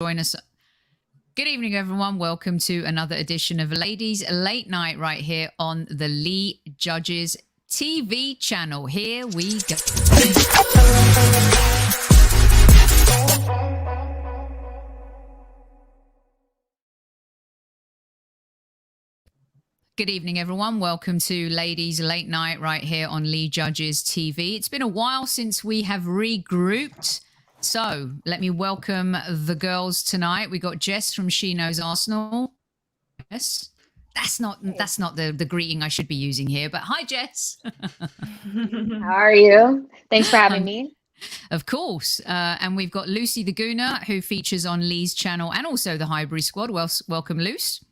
join us. Good evening, everyone. Welcome to another edition of Ladies Late Night right here on the Lee Judges TV channel. Here we go. Good evening, everyone. Welcome to Ladies Late Night right here on Lee Judges TV. It's been a while since we have regrouped. So let me welcome the girls tonight. We got Jess from She Knows Arsenal. Yes, that's not the greeting I should be using here. But hi, Jess. How are you? Thanks for having me. Of course. And we've got Lucy the Gooner, who features on Lee's channel and also the Highbury squad. Welcome, Luce.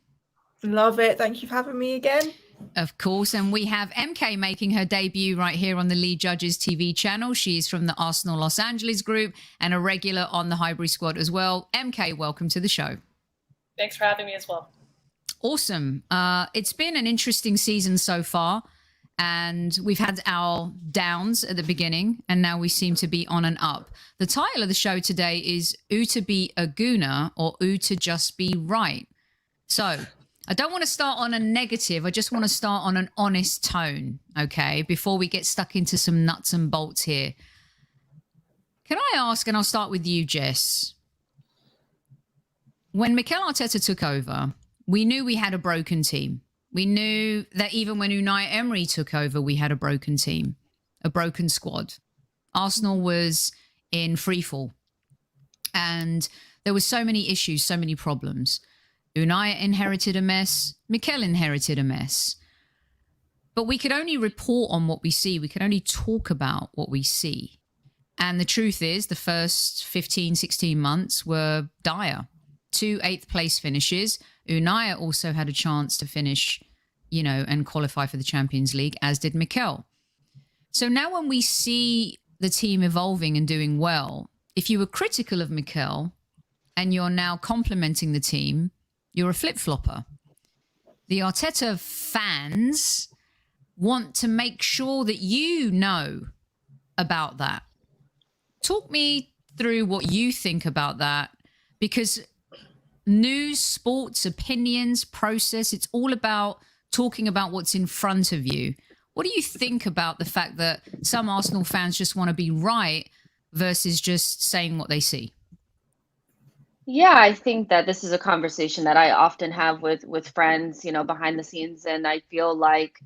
Love it. Thank you for having me again. Of course. And we have MK making her debut right here on the Lee Judges TV channel. She's from the Arsenal Los Angeles group and a regular on the Highbury squad as well. MK, welcome to the show. Thanks for having me as well. Awesome. It's been an interesting season so far. And we've had our downs at the beginning, and now we seem to be on and up. The title of the show today is "Ooh to be a Gooner" or "Ooh to just be right." So I don't want to start on a negative. I just want to start on an honest tone, okay, before we get stuck into some nuts and bolts here. Can I ask, and I'll start with you, Jess. When Mikel Arteta took over, we knew we had a broken team. We knew that even when Unai Emery took over, we had a broken team, a broken squad. Arsenal was in freefall. And there were so many issues, so many problems. Unai inherited a mess. Mikel inherited a mess. But we could only report on what we see. We could only talk about what we see. And the truth is, the first 15, 16 months were dire. 2 8th place finishes. Unai also had a chance to finish, and qualify for the Champions League, as did Mikel. So now when we see the team evolving and doing well, if you were critical of Mikel and you're now complimenting the team, you're a flip-flopper. The Arteta fans want to make sure that you know about that. Talk me through what you think about that, because news, sports, opinions, process, it's all about talking about what's in front of you. What do you think about the fact that some Arsenal fans just want to be right versus just saying what they see? Yeah, I think that this is a conversation that I often have with friends, behind the scenes. And I feel like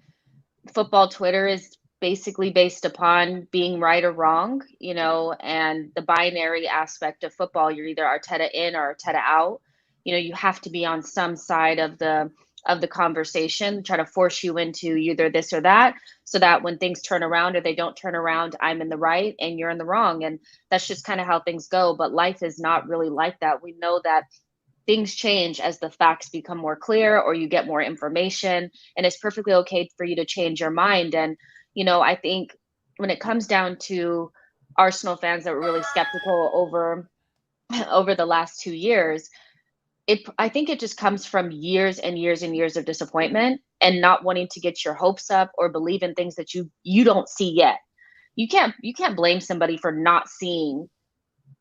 football Twitter is basically based upon being right or wrong, and the binary aspect of football. You're either Arteta in or Arteta out. You have to be on some side of the conversation, try to force you into either this or that, so that when things turn around or they don't turn around, I'm in the right and you're in the wrong. And that's just kind of how things go. But life is not really like that. We know that things change as the facts become more clear or you get more information, and it's perfectly okay for you to change your mind. And, I think when it comes down to Arsenal fans that were really skeptical over the last 2 years, I think it just comes from years and years and years of disappointment and not wanting to get your hopes up or believe in things that you don't see yet. You can't blame somebody for not seeing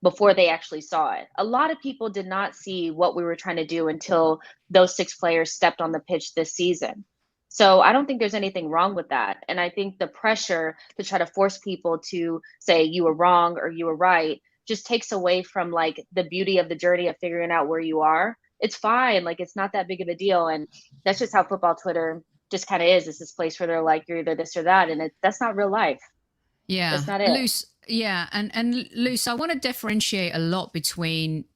before they actually saw it. A lot of people did not see what we were trying to do until those 6 players stepped on the pitch this season. So I don't think there's anything wrong with that. And I think the pressure to try to force people to say you were wrong or you were right just takes away from like the beauty of the journey of figuring out where you are. It's fine. Like, it's not that big of a deal. And that's just how football Twitter just kind of is. It's this place where they're like, you're either this or that. And that's not real life. Yeah. That's not it. Luce, yeah. And Luce, I want to differentiate a lot between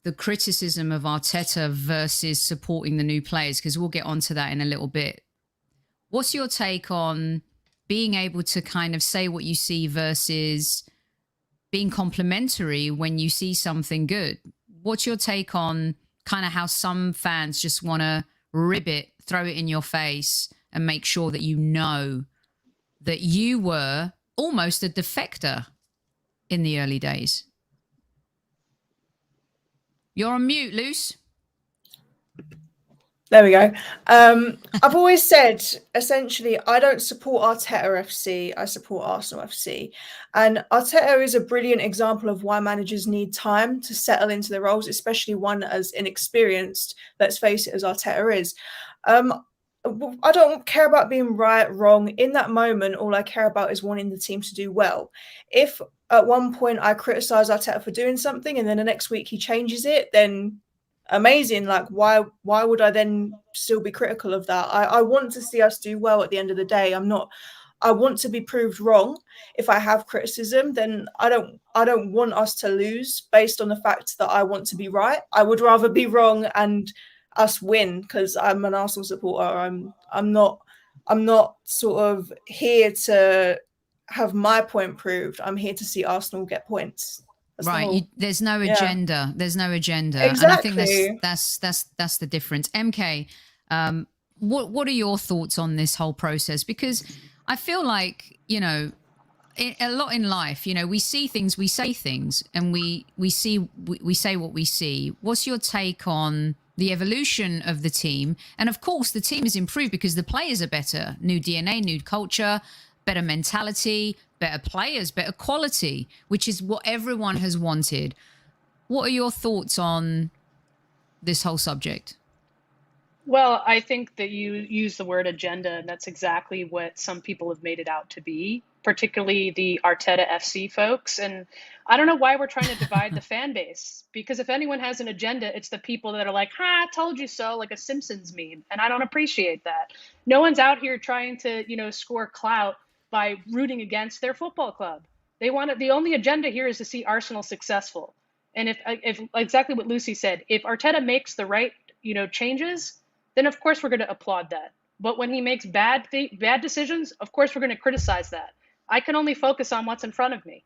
the criticism of Arteta versus supporting the new players, because we'll get onto that in a little bit. What's your take on being able to kind of say what you see versus being complimentary when you see something good? What's your take on kind of how some fans just want to rib it, throw it in your face, and make sure that you know that you were almost a defector in the early days? You're on mute, Luce. There we go. I've always said, essentially, I don't support Arteta FC. I support Arsenal FC. And Arteta is a brilliant example of why managers need time to settle into their roles, especially one as inexperienced, let's face it, as Arteta is. I don't care about being right, wrong. In that moment, all I care about is wanting the team to do well. If at one point I criticize Arteta for doing something and then the next week he changes it, then amazing. Like, why would I then still be critical of that? I want to see us do well at the end of the day. I want to be proved wrong. If I have criticism, then I don't want us to lose based on the fact that I want to be right. I would rather be wrong and us win, because I'm an Arsenal supporter. I'm not sort of here to have my point proved. I'm here to see Arsenal get points. Right. There's no agenda. There's no agenda. Exactly. And I think that's the difference. MK, what are your thoughts on this whole process? Because I feel like, a lot in life, we see things, we say things, and we say what we see. What's your take on the evolution of the team? And of course, the team has improved because the players are better. New DNA, new culture, better mentality, better players, better quality, which is what everyone has wanted. What are your thoughts on this whole subject? Well, I think that you use the word agenda, and that's exactly what some people have made it out to be, particularly the Arteta FC folks. And I don't know why we're trying to divide the fan base, because if anyone has an agenda, it's the people that are like, I told you so, like a Simpsons meme. And I don't appreciate that. No one's out here trying to, score clout by rooting against their football club. The only agenda here is to see Arsenal successful. And if exactly what Lucy said, if Arteta makes the right, changes, then of course we're going to applaud that. But when he makes bad decisions, of course we're going to criticize that. I can only focus on what's in front of me.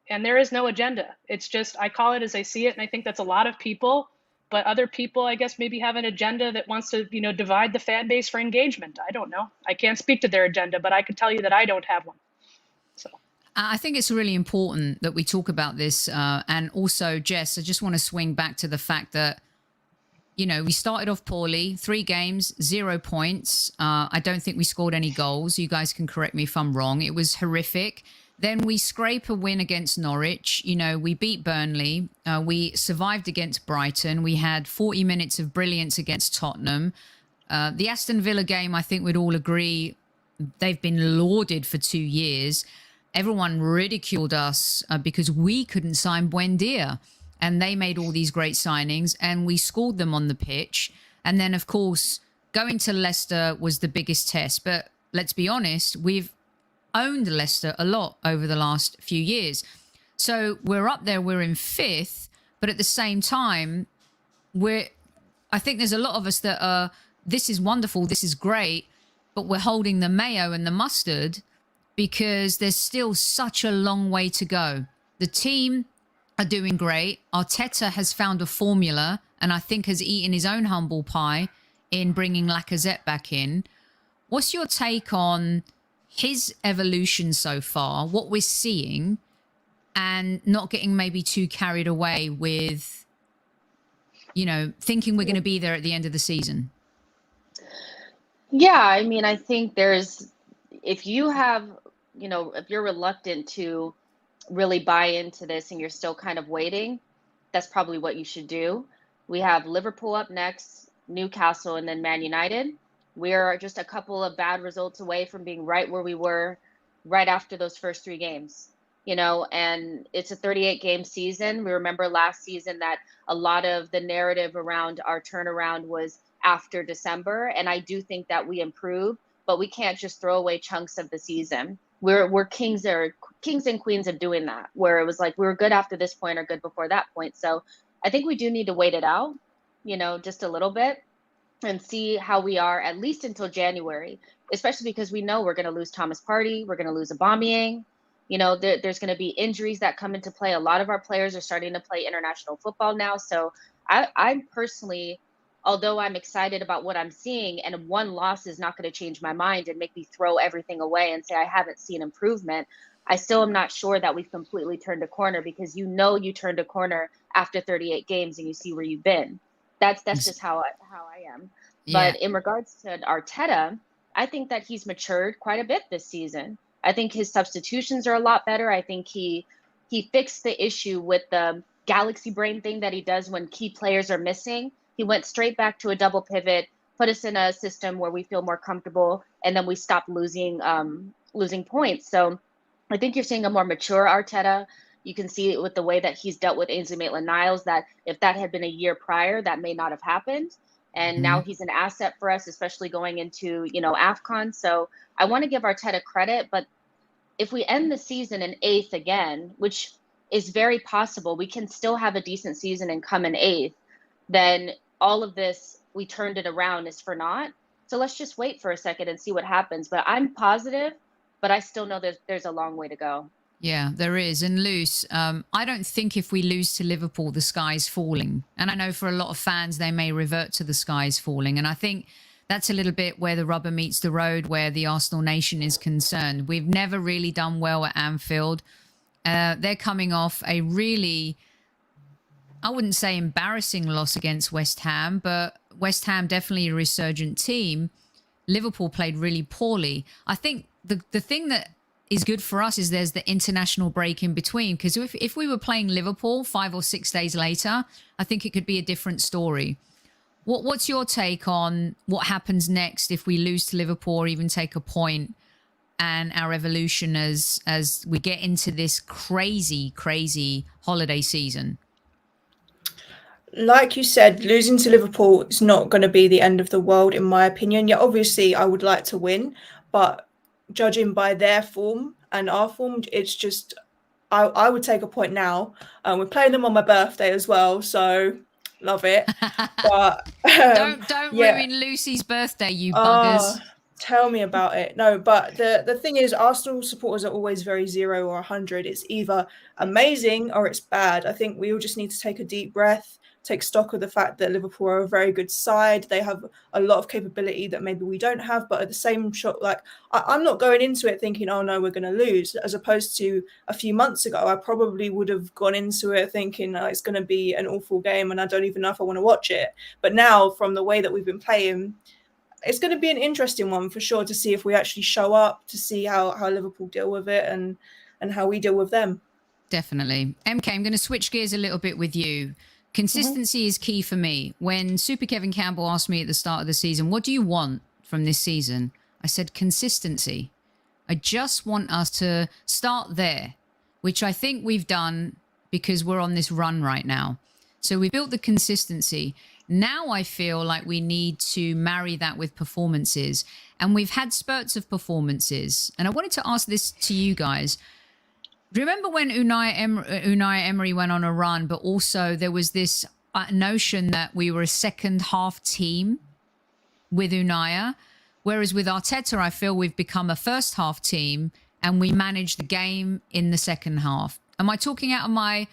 And there is no agenda. It's just, I call it as I see it. And I think that's a lot of people. But other people, I guess, maybe have an agenda that wants to, divide the fan base for engagement. I don't know. I can't speak to their agenda, but I can tell you that I don't have one. So I think it's really important that we talk about this. And also, Jess, I just want to swing back to the fact that, we started off poorly, 3 games, 0 points. I don't think we scored any goals. You guys can correct me if I'm wrong. It was horrific. Then we scrape a win against Norwich. We beat Burnley. We survived against Brighton. We had 40 minutes of brilliance against Tottenham. The Aston Villa game, I think we'd all agree, they've been lauded for 2 years. Everyone ridiculed us because we couldn't sign Buendia. And they made all these great signings and we scored them on the pitch. And then, of course, going to Leicester was the biggest test. But let's be honest, we've owned Leicester a lot over the last few years. So we're up there, we're in 5th. But at the same time, I think there's a lot of us that are, this is wonderful, this is great, but we're holding the mayo and the mustard because there's still such a long way to go. The team are doing great. Arteta has found a formula and I think has eaten his own humble pie in bringing Lacazette back in. What's your take on his evolution so far, what we're seeing, and not getting maybe too carried away with, thinking we're going to be there at the end of the season? Yeah, I mean, I think if you have, if you're reluctant to really buy into this and you're still kind of waiting, that's probably what you should do. We have Liverpool up next, Newcastle, and then Man United. We're just a couple of bad results away from being right where we were right after those first 3 games, and it's a 38-game season. We remember last season that a lot of the narrative around our turnaround was after December. And I do think that we improved, but we can't just throw away chunks of the season. We're kings and queens of doing that, where it was like we were good after this point or good before that point. So I think we do need to wait it out, just a little bit and see how we are at least until January, especially because we know we're going to lose Thomas Partey, we're going to lose Aubameyang. There's going to be injuries that come into play. A lot of our players are starting to play international football now. So I'm personally, although I'm excited about what I'm seeing, and one loss is not going to change my mind and make me throw everything away and say I haven't seen improvement, I still am not sure that we've completely turned a corner, because you turned a corner after 38 games and you see where you've been. That's just how I am. Yeah. But in regards to Arteta, I think that he's matured quite a bit this season. I think his substitutions are a lot better. I think he fixed the issue with the galaxy brain thing that he does when key players are missing. He went straight back to a double pivot, put us in a system where we feel more comfortable, and then we stop losing points. So I think you're seeing a more mature Arteta. You can see it with the way that he's dealt with Ainsley Maitland-Niles, that if that had been a year prior, that may not have happened. And now he's an asset for us, especially going into, AFCON. So I want to give Arteta credit, but if we end the season in 8th again, which is very possible, we can still have a decent season and come in 8th, then all of this, we turned it around, is for naught. So let's just wait for a second and see what happens. But I'm positive, but I still know there's a long way to go. Yeah, there is. And Luce, I don't think if we lose to Liverpool, the sky's falling. And I know for a lot of fans, they may revert to the sky's falling. And I think that's a little bit where the rubber meets the road, where the Arsenal nation is concerned. We've never really done well at Anfield. They're coming off a really, I wouldn't say embarrassing loss against West Ham, but West Ham definitely a resurgent team. Liverpool played really poorly. I think the thing that is good for us is there's the international break in between, because if we were playing Liverpool 5 or 6 days later, I think it could be a different story. What's your take on what happens next if we lose to Liverpool or even take a point, and our evolution as we get into this crazy holiday season? Like you said, losing to Liverpool is not going to be the end of the world, in my opinion. Yeah, obviously, I would like to win, but judging by their form and our form, it's just I would take a point now. We're playing them on my birthday as well, so love it. But don't ruin Lucy's birthday, you buggers. Tell me about it. No, but the thing is, Arsenal supporters are always very 0 or 100. It's either amazing or it's bad. I think we all just need to take a deep breath, take stock of the fact that Liverpool are a very good side. They have a lot of capability that maybe we don't have, but at the same shot, like I'm not going into it thinking, oh no, we're going to lose, as opposed to a few months ago, I probably would have gone into it thinking it's going to be an awful game and I don't even know if I want to watch it. But now, from the way that we've been playing, it's going to be an interesting one for sure, to see if we actually show up, to see how Liverpool deal with it and how we deal with them. Definitely. MK, I'm going to switch gears a little bit with you. Consistency is key for me. When Super Kevin Campbell asked me at the start of the season, what do you want from this season? I said consistency. I just want us to start there, which I think we've done because we're on this run right now. So we built the consistency. Now I feel like we need to marry that with performances. And we've had spurts of performances. And I wanted to ask this to you guys. Remember when Unai Emery went on a run, but also there was this notion that we were a second half team with Unai, whereas with Arteta, I feel we've become a first half team and we manage the game in the second half. Am I talking out of my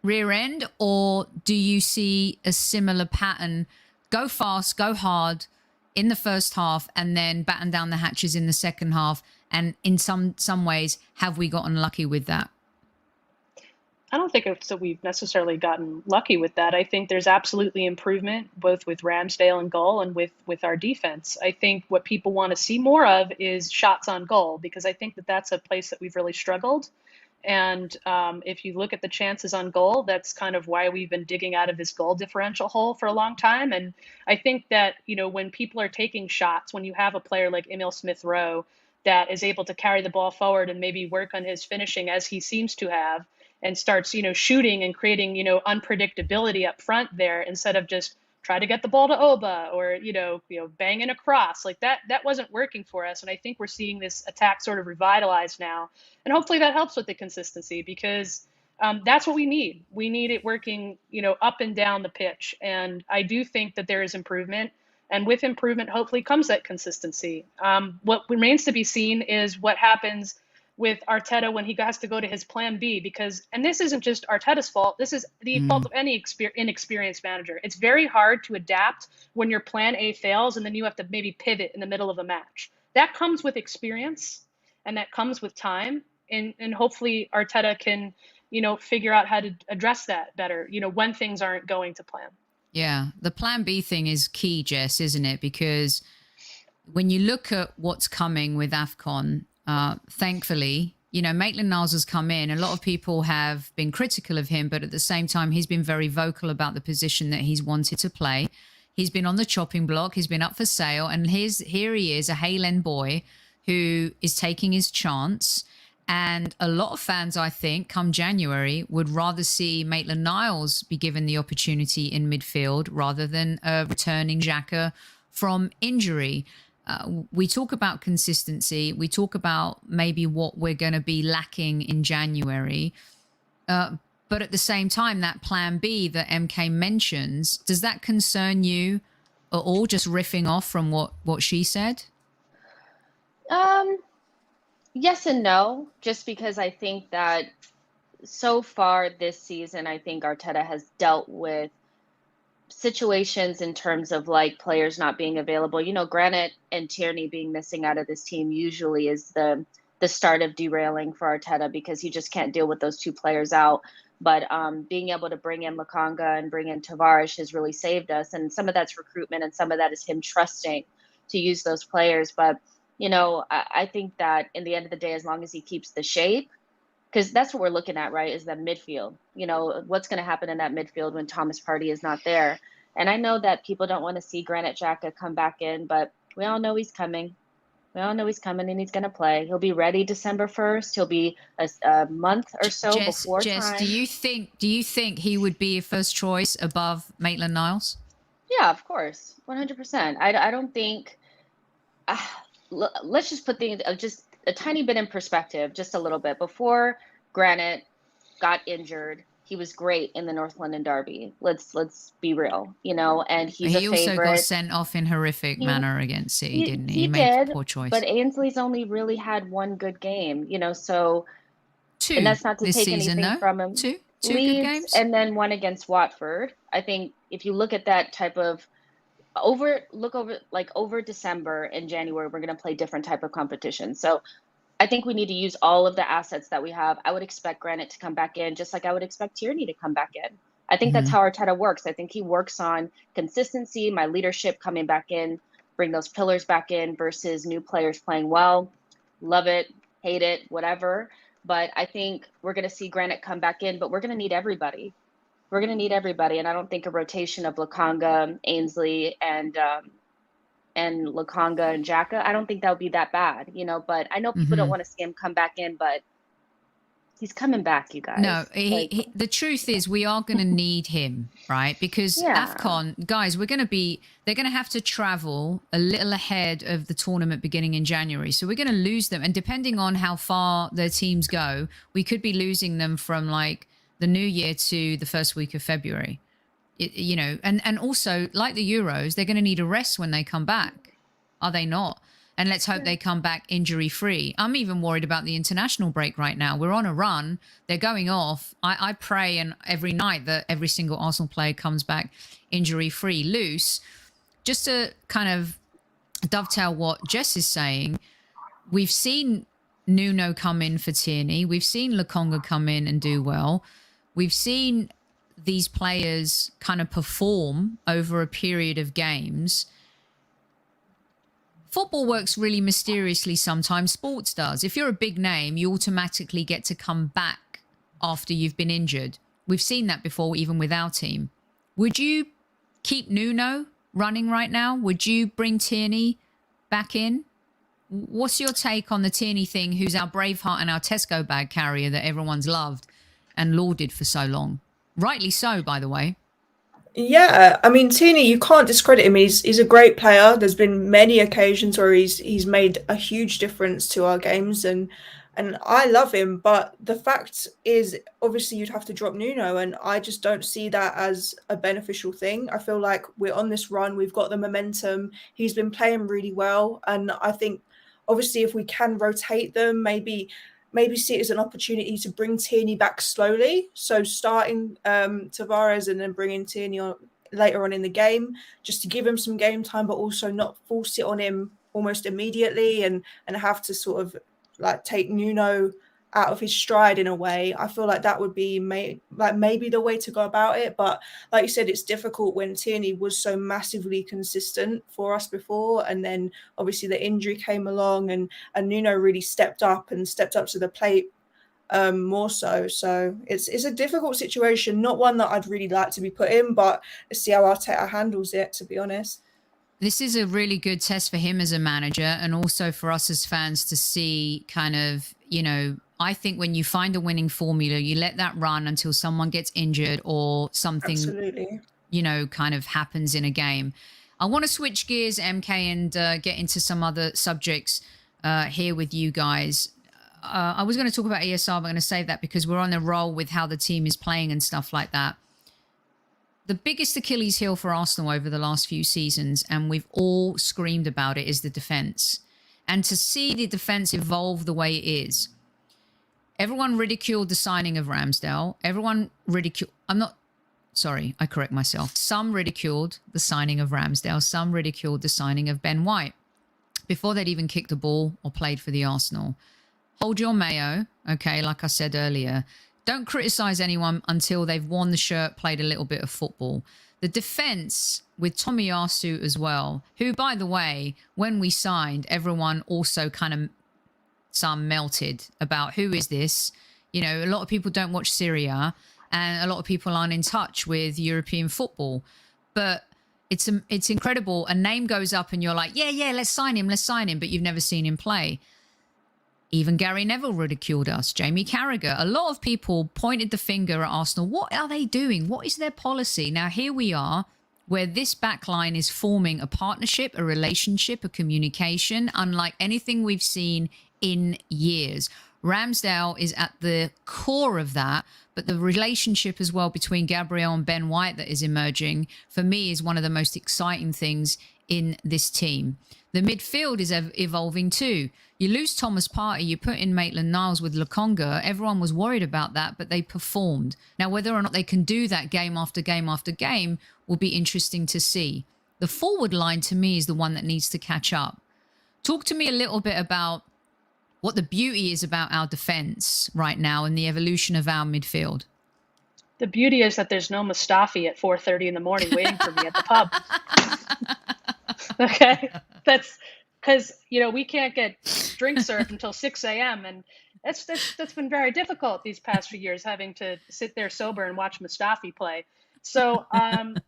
rear end, or do you see a similar pattern? Go fast, go hard in the first half, and then batten down the hatches in the second half. And in some ways, have we gotten lucky with that? I don't think it's that we've necessarily gotten lucky with that. I think there's absolutely improvement, both with Ramsdale and goal and with our defense. I think what people want to see more of is shots on goal, because I think that's a place that we've really struggled. And if you look at the chances on goal, that's kind of why we've been digging out of this goal differential hole for a long time. And I think that, when people are taking shots, when you have a player like Emil Smith-Rowe that is able to carry the ball forward and maybe work on his finishing as he seems to have, and starts, shooting and creating, unpredictability up front there, instead of just try to get the ball to Oba or, banging across like that wasn't working for us. And I think we're seeing this attack sort of revitalized now. And hopefully that helps with the consistency, because that's what we need. We need it working, up and down the pitch. And I do think that there is improvement. And with improvement, hopefully comes that consistency. What remains to be seen is what happens with Arteta when he has to go to his plan B, and this isn't just Arteta's fault. This is the fault of any inexperienced manager. It's very hard to adapt when your plan A fails and then you have to maybe pivot in the middle of a match. That comes with experience and that comes with time. And hopefully Arteta can, figure out how to address that better, when things aren't going to plan. Yeah, the plan B thing is key, Jess, isn't it? Because when you look at what's coming with AFCON, thankfully, you know, Maitland-Niles has come in. A lot of people have been critical of him, but at the same time, he's been very vocal about the position that he's wanted to play. He's been on the chopping block. He's been up for sale. And here he is, a Halen boy who is taking his chance. And a lot of fans, I think, come January, would rather see Maitland-Niles be given the opportunity in midfield rather than a returning Xhaka from injury. We talk about consistency. We talk about maybe what we're going to be lacking in January. But at the same time, that plan B that MK mentions, does that concern you at all, just riffing off from what she said? Yes and no, just because I think that so far this season, I think Arteta has dealt with situations in terms of like players not being available. You know, Granit and Tierney being missing out of this team usually is the start of derailing for Arteta because he just can't deal with those two players out. But being able to bring in Lokonga and bring in Tavares has really saved us. And some of that's recruitment and some of that is him trusting to use those players. But, you know, I think that in the end of the day, as long as he keeps the shape, because that's what we're looking at, right, is that midfield. You know, what's going to happen in that midfield when Thomas Partey is not there. And I know that people don't want to see Granit Xhaka come back in, but we all know he's coming. We all know he's coming and he's going to play. He'll be ready December 1st. He'll be a month or so before time. Do you think he would be a first choice above Maitland-Niles? Yeah, of course. 100%. I don't think let's just put things just a tiny bit in perspective, just a little bit. Before Granit got injured, he was great in the North London Derby. Let's be real, you know, and he also got sent off in horrific manner against City, didn't he? He made a poor choice. But Ainsley's only really had one good game, you know, so two. And that's not to this take season, anything from him. Two Leeds, good games, and then one against Watford. I think if you look at that type of over December and January, we're going to play different type of competition. So I think we need to use all of the assets that we have. I would expect Granit to come back in, just like I would expect Tierney to come back in. I think that's how Arteta works. I think he works on consistency, my leadership coming back in, bring those pillars back in versus new players playing well. Love it, hate it, whatever. But I think we're going to see Granit come back in, but we're going to need everybody. We're going to need everybody. And I don't think a rotation of Lokonga, Ainsley, and Lokonga and Xhaka, I don't think that would be that bad, you know, but I know people don't want to see him come back in, but he's coming back, you guys. No, the truth is we are going to need him, right? Because AFCON, guys, they're going to have to travel a little ahead of the tournament beginning in January. So we're going to lose them. And depending on how far their teams go, we could be losing them from like the new year to the first week of February. You know, and also like the Euros, they're going to need a rest when they come back. Are they not? And let's hope they come back injury free. I'm even worried about the international break right now. We're on a run. They're going off. I pray and every night that every single Arsenal player comes back injury free. Loose. Just to kind of dovetail what Jess is saying, we've seen Nuno come in for Tierney. We've seen Lokonga come in and do well. We've seen these players kind of perform over a period of games. Football works really mysteriously sometimes. Sports does. If you're a big name, you automatically get to come back after you've been injured. We've seen that before, even with our team. Would you keep Nuno running right now? Would you bring Tierney back in? What's your take on the Tierney thing, who's our Braveheart and our Tesco bag carrier that everyone's loved and lauded for so long? Rightly so, by the way. Yeah, I mean, Tierney, you can't discredit him. He's a great player. There's been many occasions where he's made a huge difference to our games, and I love him. But the fact is, obviously, you'd have to drop Nuno, and I just don't see that as a beneficial thing. I feel like we're on this run. We've got the momentum. He's been playing really well, and I think, obviously, if we can rotate them, maybe see it as an opportunity to bring Tierney back slowly. So starting Tavares and then bringing Tierney on later on in the game, just to give him some game time, but also not force it on him almost immediately and have to sort of like take Nuno out of his stride in a way. I feel like that would be maybe the way to go about it. But like you said, it's difficult when Tierney was so massively consistent for us before, and then obviously the injury came along, and Nuno really stepped up to the plate more so. So it's a difficult situation, not one that I'd really like to be put in, but let's see how Arteta handles it, to be honest. This is a really good test for him as a manager, and also for us as fans to see kind of, you know, I think when you find a winning formula, you let that run until someone gets injured or something, Absolutely, you know, kind of happens in a game. I want to switch gears, MK, and get into some other subjects here with you guys. I was going to talk about ESR, but I'm going to save that because we're on a roll with how the team is playing and stuff like that. The biggest Achilles heel for Arsenal over the last few seasons, and we've all screamed about it, is the defence. And to see the defence evolve the way it is. Everyone ridiculed the signing of Ramsdale. I correct myself. Some ridiculed the signing of Ramsdale. Some ridiculed the signing of Ben White before they'd even kicked the ball or played for the Arsenal. Hold your mayo, okay, like I said earlier. Don't criticise anyone until they've worn the shirt, played a little bit of football. The defence with Tomiyasu as well, who, by the way, when we signed, everyone also kind of some melted about who is this. You know, a lot of people don't watch Syria, and a lot of people aren't in touch with European football. But it's incredible. A name goes up and you're like, yeah, let's sign him, but you've never seen him play. Even Gary Neville ridiculed us. Jamie Carragher. A lot of people pointed the finger at Arsenal. What are they doing? What is their policy? Now, here we are, where this backline is forming a partnership, a relationship, a communication, unlike anything we've seen in years. Ramsdale is at the core of that, but the relationship as well between Gabriel and Ben White that is emerging, for me, is one of the most exciting things in this team. The midfield is evolving too. You lose Thomas Partey, you put in Maitland-Niles with Lokonga. Everyone was worried about that, but they performed. Now, whether or not they can do that game after game after game will be interesting to see. The forward line, to me, is the one that needs to catch up. Talk to me a little bit about what the beauty is about our defence right now and the evolution of our midfield. The beauty is that there's no Mustafi at 4:30 in the morning waiting for me at the pub. Okay, that's because, you know, we can't get drink served until 6 a.m. and that's been very difficult these past few years, having to sit there sober and watch Mustafi play. So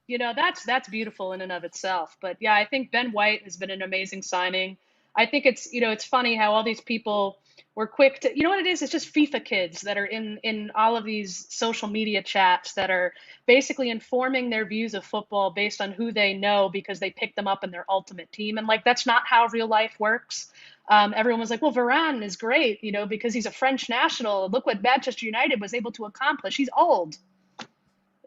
you know, that's beautiful in and of itself. But yeah, I think Ben White has been an amazing signing. I think it's, you know, it's funny how all these people were quick to, you know what it is? It's just FIFA kids that are in all of these social media chats that are basically informing their views of football based on who they know because they picked them up in their ultimate team. And like, that's not how real life works. Everyone was like, well, Varane is great, you know, because he's a French national. Look what Manchester United was able to accomplish. He's old.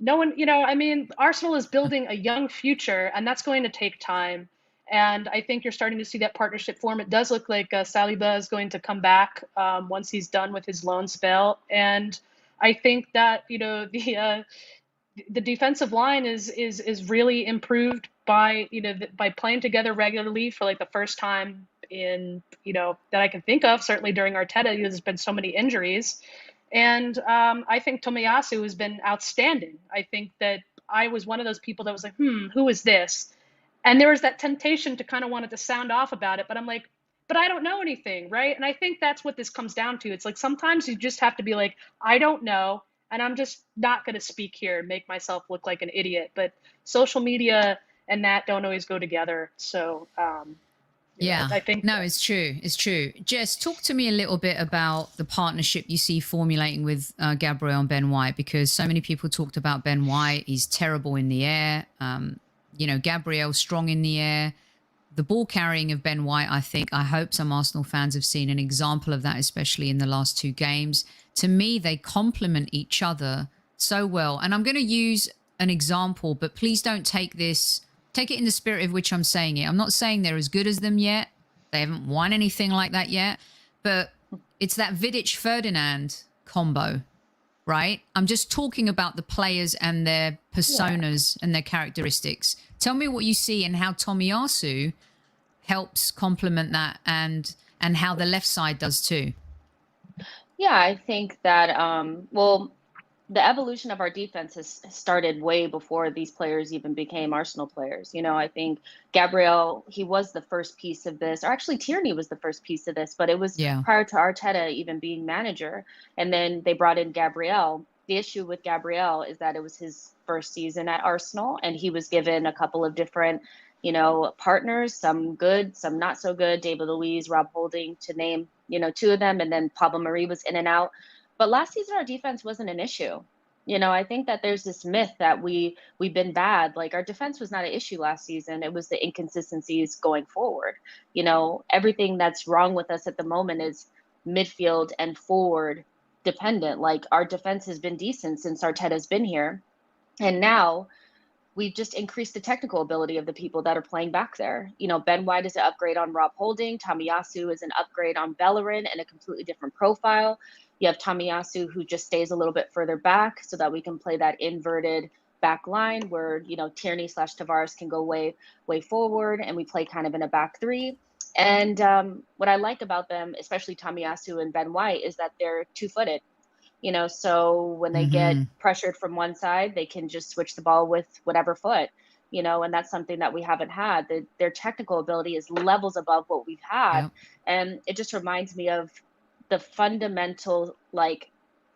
No one, you know, I mean, Arsenal is building a young future, and that's going to take time. And I think you're starting to see that partnership form. It does look like Saliba is going to come back once he's done with his loan spell. And I think that, you know, the defensive line is really improved by, you know, by playing together regularly for like the first time in, you know, that I can think of. Certainly during Arteta, there's been so many injuries. And I think Tomiyasu has been outstanding. I think that I was one of those people that was like, who is this? And there was that temptation to kind of wanted to sound off about it. But I'm like, but I don't know anything, right? And I think that's what this comes down to. It's like sometimes you just have to be like, I don't know. And I'm just not going to speak here and make myself look like an idiot. But social media and that don't always go together. So yeah, I think no, it's true. It's true. Jess, talk to me a little bit about the partnership you see formulating with Gabriel and Ben White, because so many people talked about Ben White. He's terrible in the air. You know, Gabriel strong in the air. The ball carrying of Ben White, I hope some Arsenal fans have seen an example of that, especially in the last two games. To me, they complement each other so well. And I'm going to use an example, but please don't take it in the spirit of which I'm saying it. I'm not saying they're as good as them yet. They haven't won anything like that yet. But it's that Vidic-Ferdinand combo, right? I'm just talking about the players and their personas and their characteristics. Tell me what you see and how Tomiyasu helps complement that, and how the left side does too. Yeah, I think that well, the evolution of our defense has started way before these players even became Arsenal players. You know, I think Gabriel, he was the first piece of this, or actually Tierney was the first piece of this, but it was Yeah. prior to Arteta even being manager. And then they brought in Gabriel. The issue with Gabriel is that it was his first season at Arsenal, and he was given a couple of different, partners, some good, some not so good. David Luiz, Rob Holding, to name, two of them, and then Pablo Mari was in and out. But last season, our defense wasn't an issue. I think that there's this myth that we've been bad. Like, our defense was not an issue last season. It was the inconsistencies going forward. Everything that's wrong with us at the moment is midfield and forward dependent. Like, our defense has been decent since Arteta's been here. And now we've just increased the technical ability of the people that are playing back there. Ben White is an upgrade on Rob Holding. Tomiyasu is an upgrade on Bellerin and a completely different profile. You have Tomiyasu, who just stays a little bit further back so that we can play that inverted back line where, Tierney/Tavares can go way forward, and we play kind of in a back three. And what I like about them, especially Tomiyasu and Ben White, is that they're two-footed. So when they get pressured from one side, they can just switch the ball with whatever foot, and that's something that we haven't had. Their technical ability is levels above what we've had. Yep. And it just reminds me of the fundamental,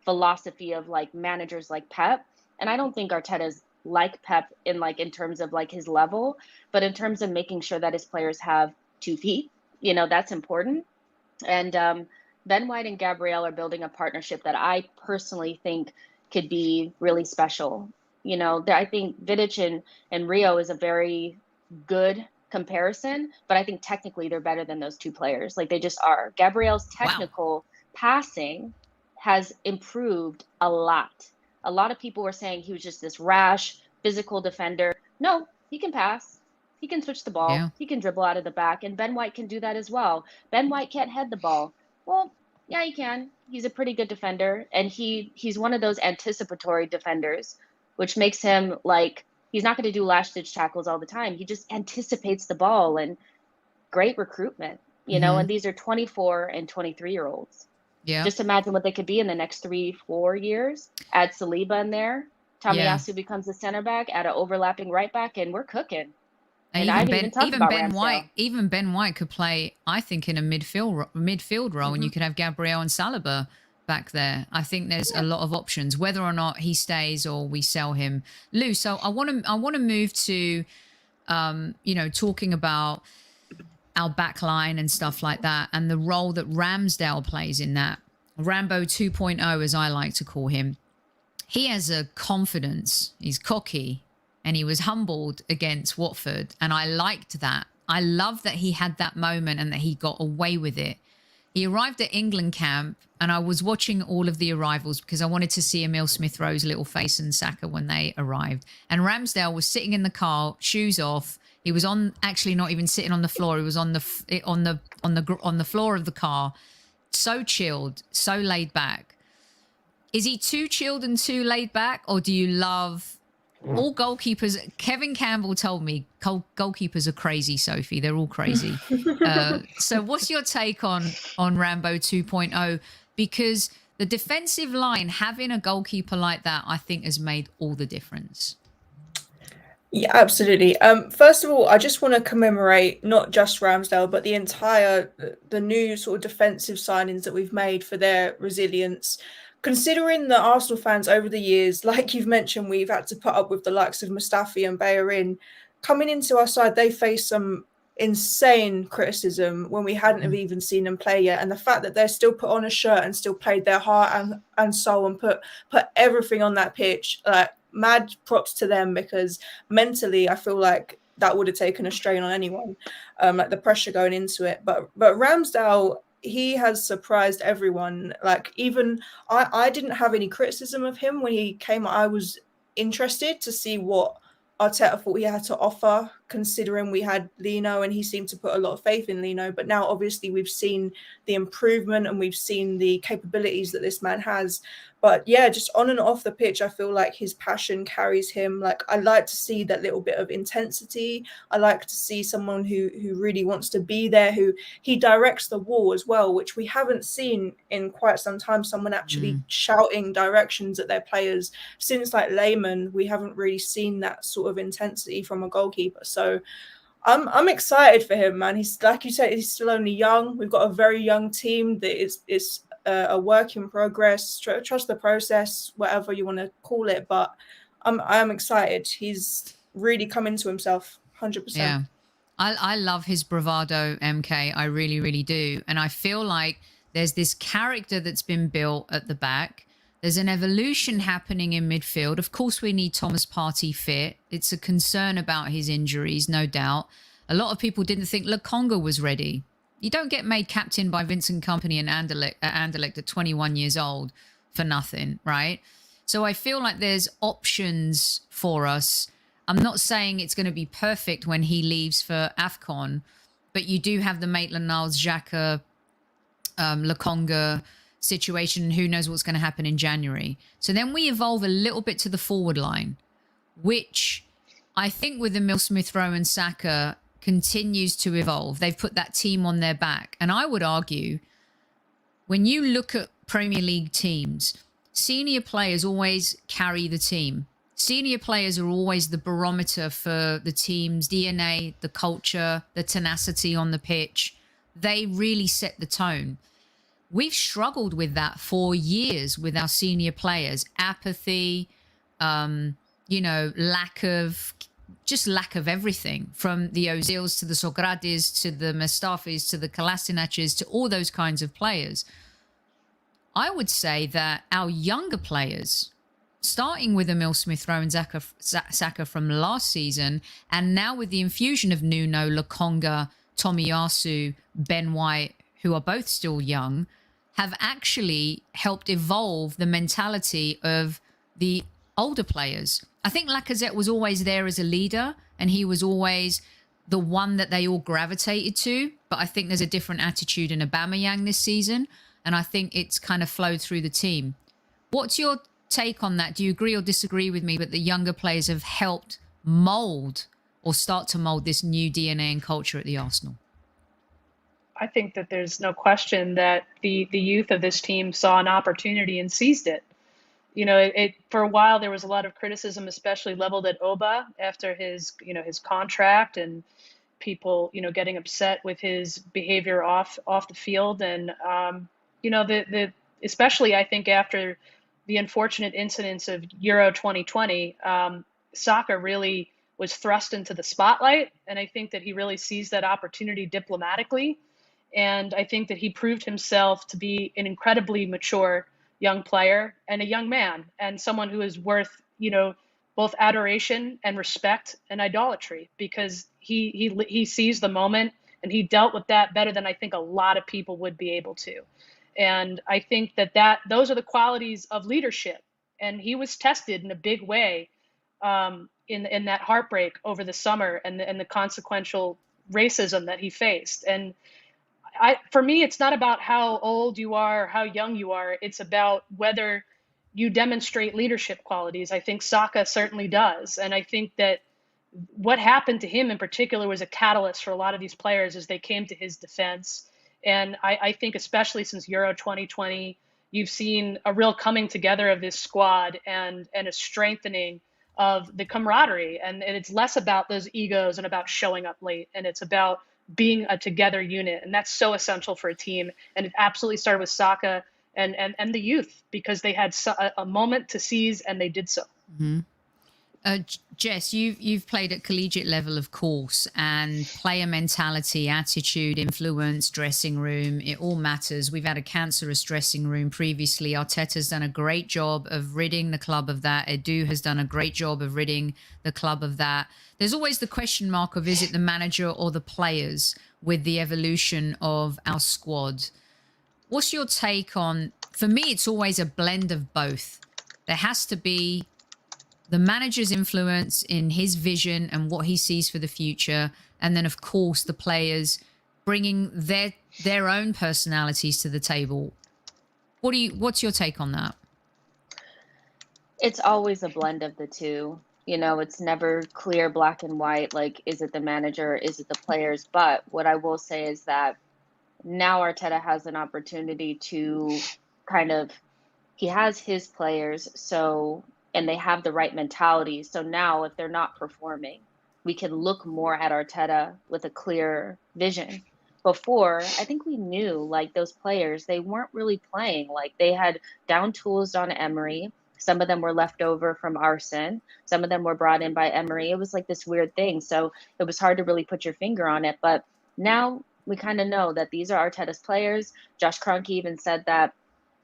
philosophy of, managers like Pep. And I don't think Arteta's like Pep in terms of, his level, but in terms of making sure that his players have 2 feet, that's important. And, Ben White and Gabriel are building a partnership that I personally think could be really special. I think Vidic and Rio is a very good comparison, but I think technically they're better than those 2 players. Like, they just are. Gabriel's technical passing has improved a lot. A lot of people were saying he was just this rash, physical defender. No, he can pass. He can switch the ball. Yeah. He can dribble out of the back, and Ben White can do that as well. Ben White can't head the ball. Well, yeah, he can. He's a pretty good defender, and he's one of those anticipatory defenders, which makes him he's not going to do last-ditch tackles all the time. He just anticipates the ball, and great recruitment, and these are 24 and 23-year-olds. Yeah. Just imagine what they could be in the next 3-4 years. Add Saliba in there. Tomiyasu becomes a center back, add an overlapping right back, and we're cooking. And I didn't even talk about Ramsdale. Even Ben White could play, I think, in a midfield role, and you could have Gabriel and Saliba back there. I think there's a lot of options, whether or not he stays or we sell him. Lou, so I want to move to, talking about our back line and stuff like that, and the role that Ramsdale plays in that. Rambo 2.0, as I like to call him. He has a confidence. He's cocky. And he was humbled against Watford. And I liked that. I love that he had that moment and that he got away with it. He arrived at England camp, and I was watching all of the arrivals because I wanted to see Emile Smith-Rowe's little face and Saka when they arrived. And Ramsdale was sitting in the car, shoes off. He was actually not even sitting on the floor. He was on the floor of the car. So chilled, so laid back. Is he too chilled and too laid back, or do you love... All goalkeepers, Kevin Campbell told me, goalkeepers are crazy, Sophie. They're all crazy. So what's your take on Rambo 2.0? Because the defensive line, having a goalkeeper like that, I think has made all the difference. Yeah, absolutely. First of all, I just want to commemorate not just Ramsdale, but the new sort of defensive signings that we've made for their resilience. Considering that Arsenal fans over the years, like you've mentioned, we've had to put up with the likes of Mustafi and Bellerin. Coming into our side, they faced some insane criticism when we hadn't have even seen them play yet. And the fact that they're still put on a shirt and still played their heart and soul and put everything on that pitch, mad props to them, because mentally I feel like that would have taken a strain on anyone, like the pressure going into it. But Ramsdale, he has surprised everyone. Like, even I didn't have any criticism of him when he came. I was interested to see what Arteta thought he had to offer, considering we had Lino and he seemed to put a lot of faith in Lino. But now obviously we've seen the improvement and we've seen the capabilities that this man has. But yeah, just on and off the pitch, I feel like his passion carries him. Like, I like to see that little bit of intensity. I like to see someone who really wants to be there, who he directs the wall as well, which we haven't seen in quite some time. Someone actually shouting directions at their players since like Lehman. We haven't really seen that sort of intensity from a goalkeeper. So I'm excited for him, man. He's, like you said, he's still only young. We've got a very young team that is a work in progress. Trust the process, whatever you want to call it. But I'm excited. He's really come into himself, 100%. Yeah, I love his bravado, MK. I really, really do. And I feel like there's this character that's been built at the back. There's an evolution happening in midfield. Of course, we need Thomas Partey fit. It's a concern about his injuries, no doubt. A lot of people didn't think Lokonga was ready. You don't get made captain by Vincent Kompany and Anderlecht at 21 years old for nothing, right? So I feel like there's options for us. I'm not saying it's going to be perfect when he leaves for AFCON, but you do have the Maitland-Niles, Xhaka, Lokonga situation. Who knows what's going to happen in January. So then we evolve a little bit to the forward line, which I think with Emile Smith-Rowe and Saka continues to evolve. They've put that team on their back. And I would argue, when you look at Premier League teams, senior players always carry the team. Senior players are always the barometer for the team's DNA, the culture, the tenacity on the pitch. They really set the tone. We've struggled with that for years with our senior players. Apathy, lack of everything, from the Ozils to the Sokratis to the Mustafis to the Kolasinacs to all those kinds of players. I would say that our younger players, starting with Emile Smith-Rowe and Saka from last season, and now with the infusion of Nuno, Lokonga, Tomiyasu, Ben White, who are both still young, have actually helped evolve the mentality of the older players. I think Lacazette was always there as a leader, and he was always the one that they all gravitated to. But I think there's a different attitude in Aubameyang this season, and I think it's kind of flowed through the team. What's your take on that? Do you agree or disagree with me that the younger players have helped mold or start to mold this new DNA and culture at the Arsenal? I think that there's no question that the youth of this team saw an opportunity and seized it. For a while there was a lot of criticism, especially leveled at Oba after his contract, and people, getting upset with his behavior off the field. And, especially I think after the unfortunate incidents of Euro 2020, Saka really was thrust into the spotlight. And I think that he really seized that opportunity diplomatically. And I think that he proved himself to be an incredibly mature young player and a young man, and someone who is worth, both adoration and respect and idolatry, because he seized the moment and he dealt with that better than I think a lot of people would be able to. And I think that those are the qualities of leadership. And he was tested in a big way in that heartbreak over the summer and the consequential racism that he faced. And for me, it's not about how old you are or how young you are. It's about whether you demonstrate leadership qualities. I think Saka certainly does. And I think that what happened to him in particular was a catalyst for a lot of these players as they came to his defense. And I think especially since Euro 2020, you've seen a real coming together of this squad and a strengthening of the camaraderie. And it's less about those egos and about showing up late. And it's about being a together unit. And that's so essential for a team. And it absolutely started with Saka and the youth, because they had a moment to seize and they did so. Mm-hmm. Jess, you've played at collegiate level, of course, and player mentality, attitude, influence, dressing room, it all matters. We've had a cancerous dressing room previously. Arteta's done a great job of ridding the club of that. Edu has done a great job of ridding the club of that. There's always the question mark of, is it the manager or the players with the evolution of our squad? What's your take on, for me, it's always a blend of both. There has to be the manager's influence in his vision and what he sees for the future. And then, of course, the players bringing their own personalities to the table. What's your take on that? It's always a blend of the two. You know, it's never clear black and white, like, is it the manager, is it the players? But what I will say is that now Arteta has an opportunity to kind of, he has his players, so, and they have the right mentality. So now if they're not performing, we can look more at Arteta with a clear vision. Before, I think we knew, like, those players, they weren't really playing. Like, they had down tools on Emery. Some of them were left over from Arsene. Some of them were brought in by Emery. It was like this weird thing. So it was hard to really put your finger on it. But now we kind of know that these are Arteta's players. Josh Kroenke even said that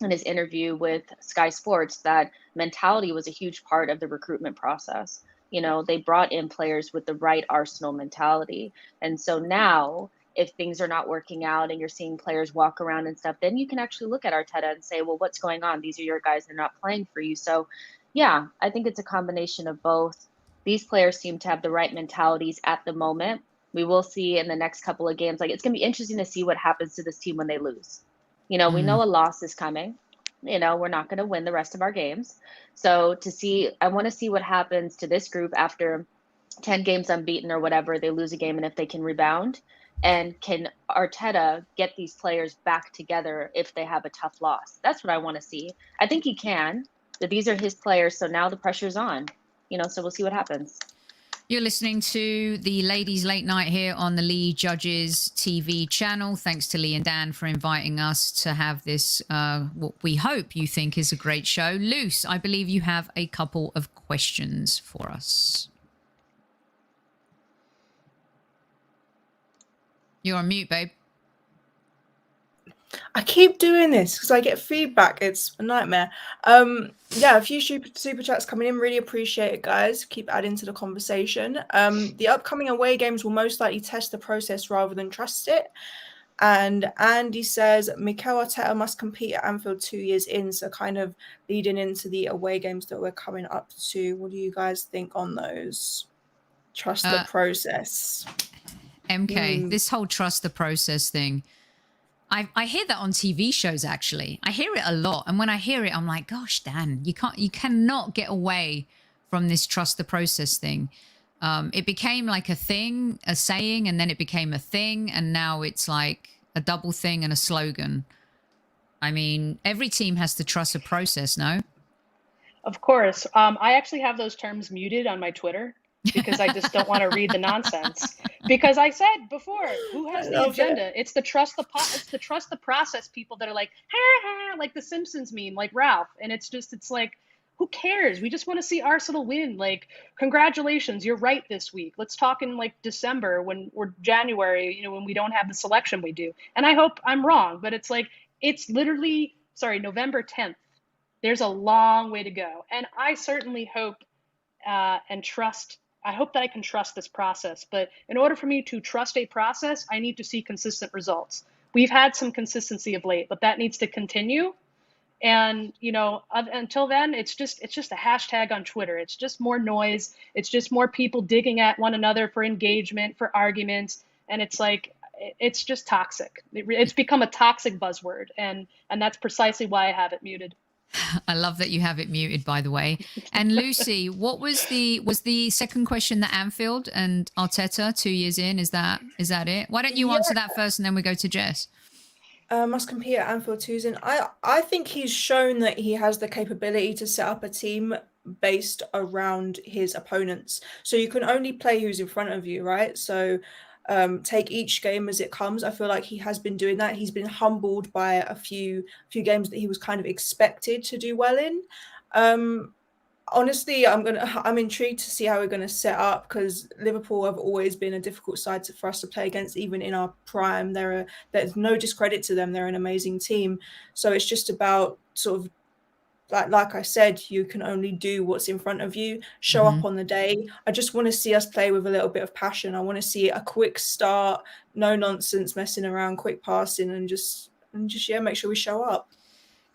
in his interview with Sky Sports, that mentality was a huge part of the recruitment process. You know, they brought in players with the right Arsenal mentality. And so now, if things are not working out and you're seeing players walk around and stuff, then you can actually look at Arteta and say, well, what's going on? These are your guys, they're not playing for you. So, yeah, I think it's a combination of both. These players seem to have the right mentalities at the moment. We will see in the next couple of games. Like, it's going to be interesting to see what happens to this team when they lose. You know, we know a loss is coming. You know, we're not going to win the rest of our games. So I want to see what happens to this group after 10 games unbeaten or whatever. They lose a game, and if they can rebound. And can Arteta get these players back together if they have a tough loss? That's what I want to see. I think he can. But these are his players, so now the pressure's on. You know, so we'll see what happens. You're listening to the Ladies Late Night here on the Lee Judges TV channel. Thanks to Lee and Dan for inviting us to have this, what we hope you think is a great show. Luce, I believe you have a couple of questions for us. You're on mute, babe. I keep doing this because I get feedback. It's a nightmare. Yeah, a few super chats coming in. Really appreciate it, guys. Keep adding to the conversation. The upcoming away games will most likely test the process rather than trust it. And Andy says Mikel Arteta must compete at Anfield 2 years in, so kind of leading into the away games that we're coming up to. What do you guys think on those? Trust the process. MK, this whole trust the process thing. I hear that on TV shows, actually. I hear it a lot. And when I hear it, I'm like, gosh, Dan, you cannot get away from this trust the process thing. It became like a thing, a saying, and then it became a thing. And now it's like a double thing and a slogan. I mean, every team has to trust a process, no? Of course. I actually have those terms muted on my Twitter because I just don't want to read the nonsense. Because I said before, who has the agenda? It's the trust the process people that are like, ha, ha, like the Simpsons meme, like Ralph. And it's like, who cares? We just want to see Arsenal win. Like, congratulations, you're right this week. Let's talk in like December or January, you know, when we don't have the selection we do. And I hope I'm wrong, but it's like, it's literally, November 10th. There's a long way to go. And I certainly hope and trust. I hope that I can trust this process. But in order for me to trust a process, I need to see consistent results. We've had some consistency of late, but that needs to continue. And, you know, until then, it's just a hashtag on Twitter. It's just more noise. It's just more people digging at one another for engagement, for arguments. And it's like, it's just toxic. It's become a toxic buzzword. And that's precisely why I have it muted. I love that you have it muted, by the way. And Lucy, what was the second question, the Anfield and Arteta 2 years in? Is that it? Why don't you answer that first and then we go to Jess? Must compete at Anfield 2 years in. I think he's shown that he has the capability to set up a team based around his opponents. So you can only play who's in front of you, right? So take each game as it comes. I feel like he has been doing that. He's been humbled by a few games that he was kind of expected to do well in. Honestly, I'm intrigued to see how we're going to set up, because Liverpool have always been a difficult side for us to play against, even in our prime. There's no discredit to them. They're an amazing team. So it's just about sort of, like I said, you can only do what's in front of you, show up on the day. I just want to see us play with a little bit of passion. I want to see a quick start, no nonsense messing around, quick passing, and just make sure we show up.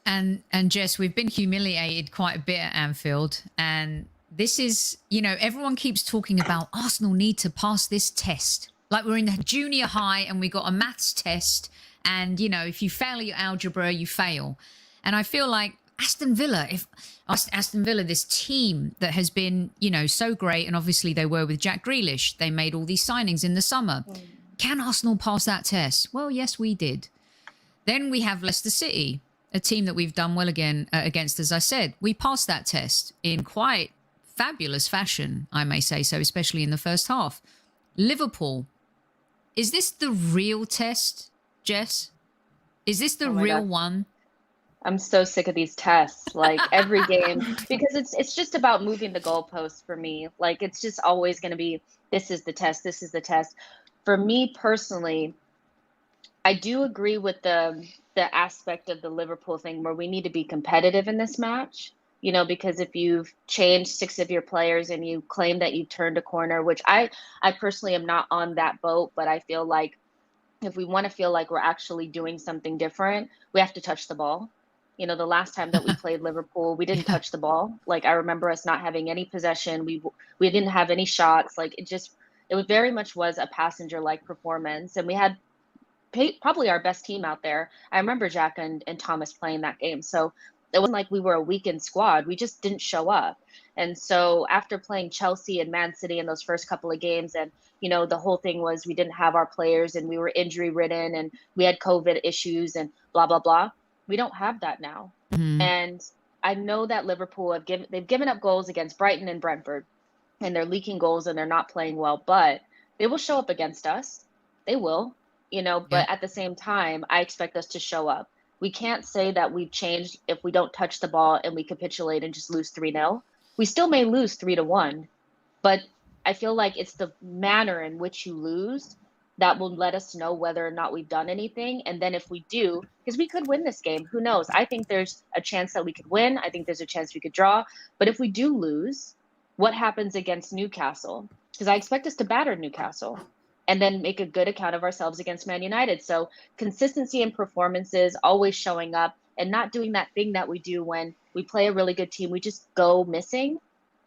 And Jess, we've been humiliated quite a bit at Anfield. And this is, you know, everyone keeps talking about Arsenal need to pass this test. Like we're in the junior high and we got a maths test. And, you know, if you fail your algebra, you fail. And I feel like Aston Villa, Aston Villa, this team that has been, so great, and obviously they were with Jack Grealish. They made all these signings in the summer. Can Arsenal pass that test? Well, yes, we did. Then we have Leicester City, a team that we've done well against, as I said. We passed that test in quite fabulous fashion, I may say so, especially in the first half. Liverpool, is this the real test, Jess? Is this the real one? I'm so sick of these tests, like every game, because it's just about moving the goalposts for me. Like it's just always going to be, this is the test, this is the test. For me personally, I do agree with the aspect of the Liverpool thing where we need to be competitive in this match. Because if you've changed 6 of your players and you claim that you turned a corner, which I personally am not on that boat, but I feel like if we want to feel like we're actually doing something different, we have to touch the ball. The last time that we played Liverpool, we didn't touch the ball. Like I remember us not having any possession. We didn't have any shots. Like it very much was a passenger-like performance, and we had probably our best team out there. I remember Jack and Thomas playing that game. So it wasn't like we were a weakened squad. We just didn't show up. And so after playing Chelsea and Man City in those first couple of games, and, the whole thing was we didn't have our players and we were injury ridden and we had COVID issues and blah, blah, blah. We don't have that now. Mm-hmm. And I know that Liverpool they've given up goals against Brighton and Brentford, and they're leaking goals and they're not playing well, but they will show up against us. They will. But at the same time, I expect us to show up. We can't say that we've changed if we don't touch the ball and we capitulate and just lose 3-0. We still may lose 3-1, but I feel like it's the manner in which you lose that will let us know whether or not we've done anything. And then if we do, because we could win this game, who knows? I think there's a chance that we could win. I think there's a chance we could draw. But if we do lose, what happens against Newcastle? Because I expect us to batter Newcastle and then make a good account of ourselves against Man United. So consistency in performances, always showing up, and not doing that thing that we do when we play a really good team. We just go missing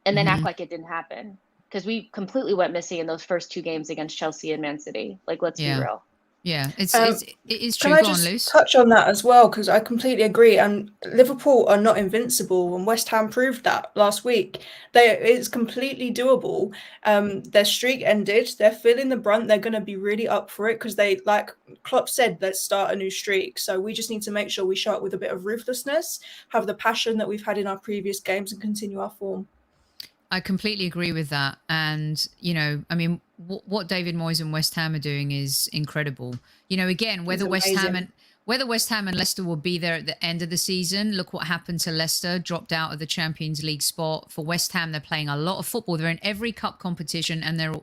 and then act like it didn't happen. Because we completely went missing in those first 2 games against Chelsea and Man City. Like, let's be real. Yeah, it is true. Can I Go on, just Luce. touch on that as well? Because I completely agree. And Liverpool are not invincible, and West Ham proved that last week. It's completely doable. Their streak ended. They're feeling the brunt. They're going to be really up for it because they, like Klopp said, let's start a new streak. So we just need to make sure we show up with a bit of ruthlessness, have the passion that we've had in our previous games, and continue our form. I completely agree with that. And, what David Moyes and West Ham are doing is incredible. Again, whether West Ham and Leicester will be there at the end of the season. Look what happened to Leicester, dropped out of the Champions League spot. For West Ham, they're playing a lot of football. They're in every cup competition, and they're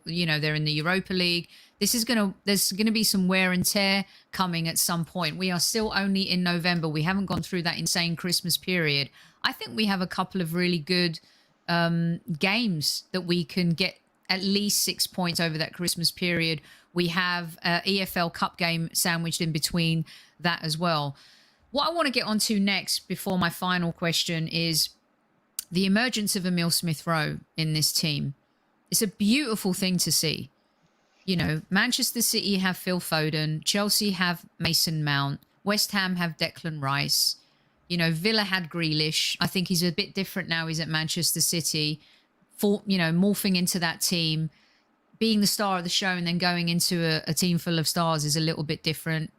in the Europa League. There's going to be some wear and tear coming at some point. We are still only in November. We haven't gone through that insane Christmas period. I think we have a couple of really good games that we can get at least 6 points over that Christmas period. We have an EFL Cup game sandwiched in between that as well. What I want to get onto next before my final question is the emergence of Emile Smith-Rowe in this team. It's a beautiful thing to see. Manchester City have Phil Foden, Chelsea have Mason Mount, West Ham have Declan Rice. Villa had Grealish. I think he's a bit different now. He's at Manchester City, morphing into that team, being the star of the show and then going into a team full of stars is a little bit different.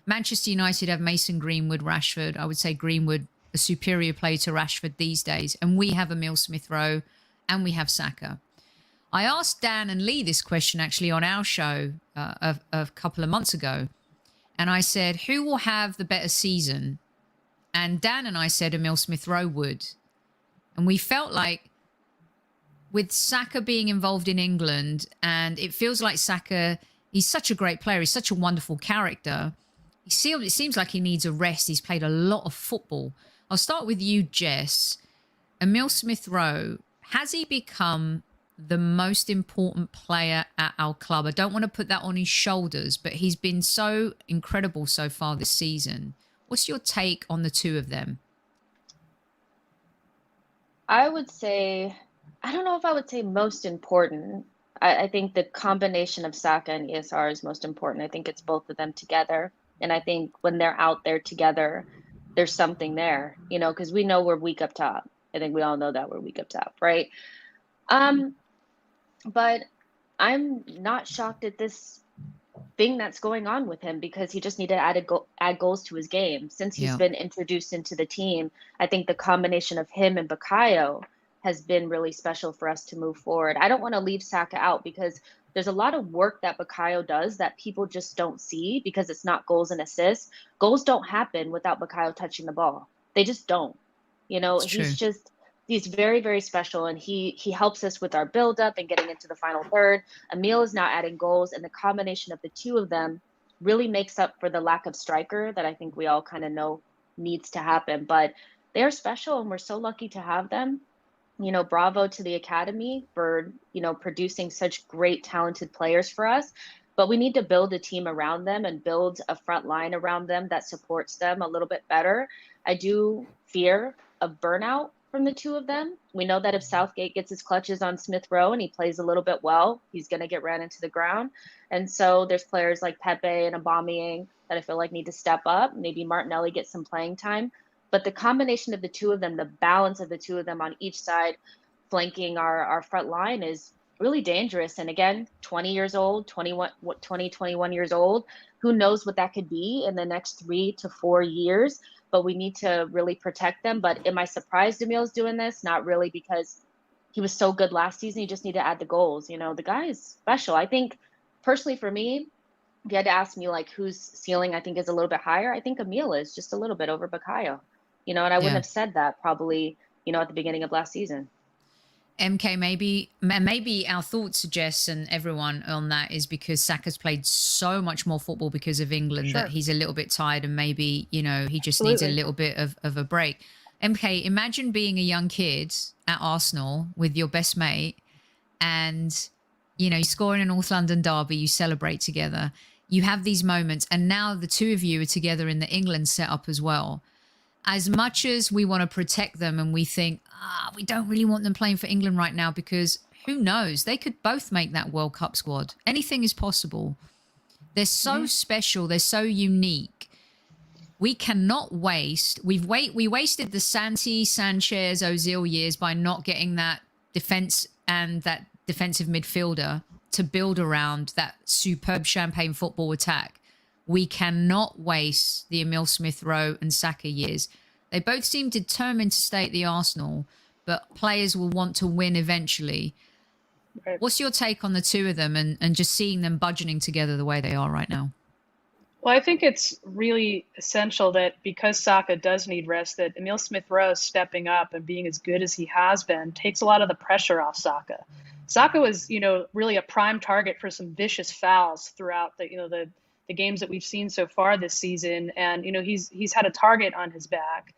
Manchester United have Mason Greenwood, Rashford. I would say Greenwood, a superior player to Rashford these days. And we have Emile Smith-Rowe and we have Saka. I asked Dan and Lee this question actually on our show a couple of months ago. And I said, who will have the better season? And Dan and I said Emile Smith-Rowe would. And we felt like with Saka being involved in England, and it feels like Saka, he's such a great player. He's such a wonderful character. It seems like he needs a rest. He's played a lot of football. I'll start with you, Jess. Emile Smith-Rowe, has he become the most important player at our club? I don't want to put that on his shoulders, but he's been so incredible so far this season. What's your take on the two of them? I would say, I don't know if I would say most important. I think the combination of Saka and ESR is most important. I think it's both of them together. And I think when they're out there together, there's something there, you know, because we know we're weak up top. I think we all know that we're weak up top, right? But I'm not shocked at this thing that's going on with him, because he just needed to add goals to his game. Since he's been introduced into the team, I think the combination of him and Bukayo has been really special for us to move forward. I don't want to leave Saka out, because there's a lot of work that Bukayo does that people just don't see, because it's not goals and assists. Goals don't happen without Bukayo touching the ball. They just don't. You know, he's very, very special, and he helps us with our build-up and getting into the final third. Emil is now adding goals, and the combination of the two of them really makes up for the lack of striker that I think we all kind of know needs to happen. But they are special, and we're so lucky to have them. You know, bravo to the academy for, you know, producing such great, talented players for us. But we need to build a team around them and build a front line around them that supports them a little bit better. I do fear of burnout from the two of them. We know that if Southgate gets his clutches on Smith Rowe and he plays a little bit well, he's going to get ran into the ground. And so there's players like Pepe and Aubameyang that I feel like need to step up. Maybe Martinelli gets some playing time. But the combination of the two of them, the balance of the two of them on each side, flanking our front line, is really dangerous. And again, 20 years old, 21 years old, who knows what that could be in the next 3 to 4 years. But we need to really protect them. But am I surprised Emil's doing this? Not really, because he was so good last season. You just need to add the goals. You know, the guy is special. I think, personally for me, if you had to ask me like whose ceiling I think is a little bit higher, I think Emil is just a little bit over Bukayo. You know, and I wouldn't have said that probably, you know, at the beginning of last season. MK, maybe our thoughts, Jess and everyone, on that is because Saka's played so much more football because of England that he's a little bit tired, and maybe, you know, he just needs a little bit of a break. MK, imagine being a young kid at Arsenal with your best mate, and, you know, you score in a North London derby, you celebrate together, you have these moments, and now the two of you are together in the England setup as well. As much as we want to protect them and we think, we don't really want them playing for England right now, because who knows? They could both make that World Cup squad. Anything is possible. They're so special. They're so unique. We cannot waste. We wasted the Santi, Sanchez, Ozil years by not getting that defense and that defensive midfielder to build around that superb champagne football attack. We cannot waste the Emil Smith-Rowe and Saka years. They both seem determined to stay at the Arsenal, but players will want to win eventually. Right. What's your take on the two of them and just seeing them budgeting together the way they are right now? Well, I think it's really essential that because Saka does need rest, that Emil Smith-Rowe stepping up and being as good as he has been takes a lot of the pressure off Saka. Saka was, you know, really a prime target for some vicious fouls throughout the games that we've seen so far this season. And, you know, he's had a target on his back.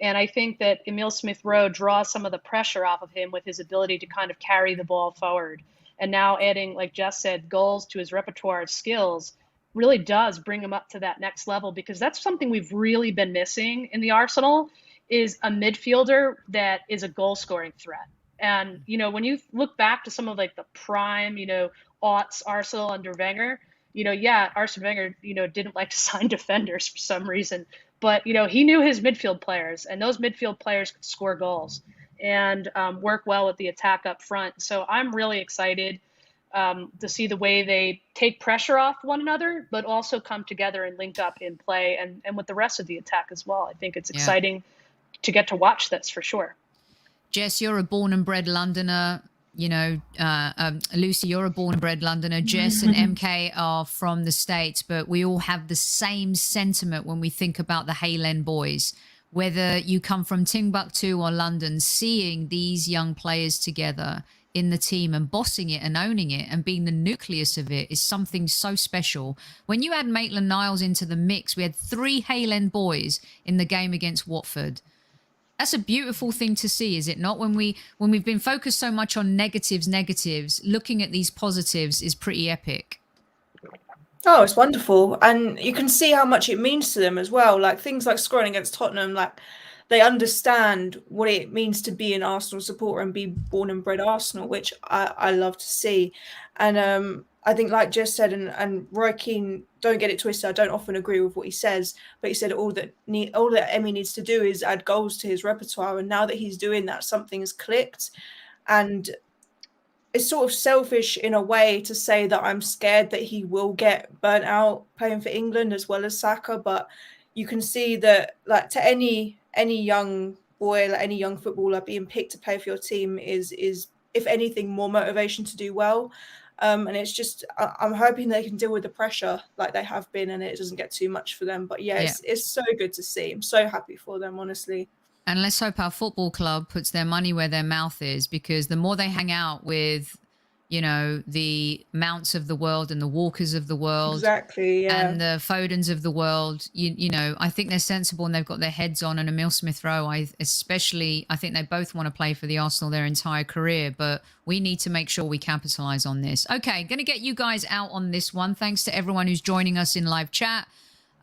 And I think that Emil Smith-Rowe draws some of the pressure off of him with his ability to kind of carry the ball forward. And now adding, like Jess said, goals to his repertoire of skills really does bring him up to that next level, because that's something we've really been missing in the Arsenal, is a midfielder that is a goal-scoring threat. And, you know, when you look back to some of like the prime, you know, aughts Arsenal under Wenger, you know, Arsene Wenger, you know, didn't like to sign defenders for some reason, but, you know, he knew his midfield players, and those midfield players could score goals and work well with the attack up front. So I'm really excited to see the way they take pressure off one another, but also come together and link up in play and with the rest of the attack as well. I think it's exciting to get to watch this for sure. Jess, you're a born and bred Londoner. You know, Lucy, you're a born and bred Londoner. Jess and MK are from the States, but we all have the same sentiment when we think about the Haylen boys. Whether you come from Timbuktu or London, seeing these young players together in the team and bossing it and owning it and being the nucleus of it is something so special. When you add Maitland-Niles into the mix, we had 3 Haylen boys in the game against Watford. That's a beautiful thing to see, is it not? When we've been focused so much on negatives, looking at these positives is pretty epic. Oh, it's wonderful. And you can see how much it means to them as well. Like things like scoring against Tottenham, like they understand what it means to be an Arsenal supporter and be born and bred Arsenal, which I love to see. And I think, like Jess said, and Roy Keane, don't get it twisted, I don't often agree with what he says, but he said all that Emmy needs to do is add goals to his repertoire. And now that he's doing that, something's clicked. And it's sort of selfish in a way to say that I'm scared that he will get burnt out playing for England as well as Saka. But you can see that, like, to any young boy, like any young footballer, being picked to play for your team is if anything more motivation to do well. And it's just, I'm hoping they can deal with the pressure like they have been, and it doesn't get too much for them. But yeah. It's so good to see. I'm so happy for them, honestly. And let's hope our football club puts their money where their mouth is, because the more they hang out with, you know, the Mounts of the world and the Walkers of the world, exactly, yeah, and the Fodens of the world, you know, I think they're sensible and they've got their heads on. And Emile Smith-Rowe, I think they both want to play for the Arsenal their entire career, but we need to make sure we capitalise on this. Okay, going to get you guys out on this one. Thanks to everyone who's joining us in live chat.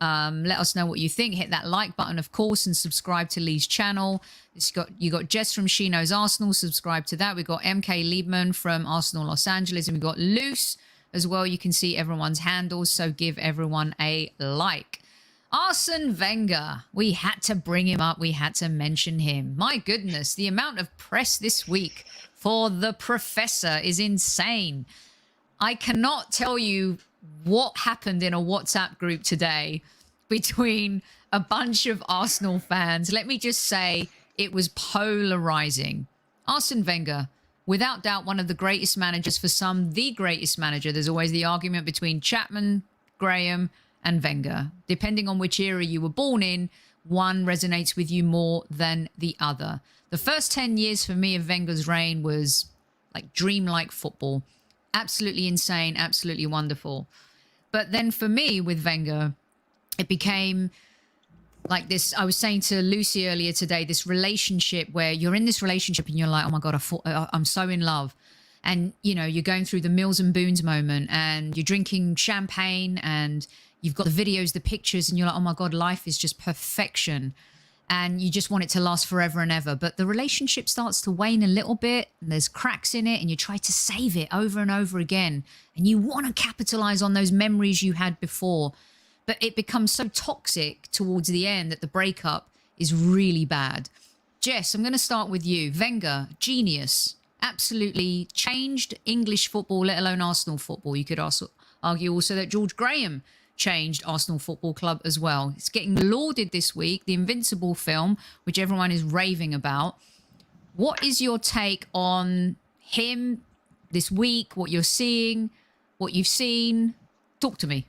Let us know what you think. Hit that like button, of course, and subscribe to Lee's channel. You got Jess from She Knows Arsenal. Subscribe to that. We've got MK Liebman from Arsenal Los Angeles, and we've got Luce as well. You can see everyone's handles, so give everyone a like. Arsene Wenger. We had to bring him up. We had to mention him. My goodness, the amount of press this week for the professor is insane. I cannot tell you what happened in a WhatsApp group today between a bunch of Arsenal fans. Let me just say it was polarizing. Arsene Wenger, without doubt, one of the greatest managers, for some, the greatest manager. There's always the argument between Chapman, Graham, and Wenger. Depending on which era you were born in, one resonates with you more than the other. The first 10 years for me of Wenger's reign was like dreamlike football. Absolutely insane, absolutely wonderful. But then for me with Wenger, it became like this. I was saying to Lucy earlier today, this relationship where you're in this relationship and you're like, oh my God, I'm so in love. And, you know, you're going through the Mills and Boons moment and you're drinking champagne and you've got the videos, the pictures, and you're like, oh my God, life is just perfection. And you just want it to last forever and ever. But the relationship starts to wane a little bit and there's cracks in it and you try to save it over and over again. And you want to capitalize on those memories you had before. But it becomes so toxic towards the end that the breakup is really bad. Jess, I'm going to start with you. Wenger, genius, absolutely changed English football, let alone Arsenal football. You could also argue also that George Graham changed Arsenal Football Club as well. It's getting lauded this week, the Invincible film, which everyone is raving about. What is your take on him this week, what you're seeing, what you've seen? Talk to me.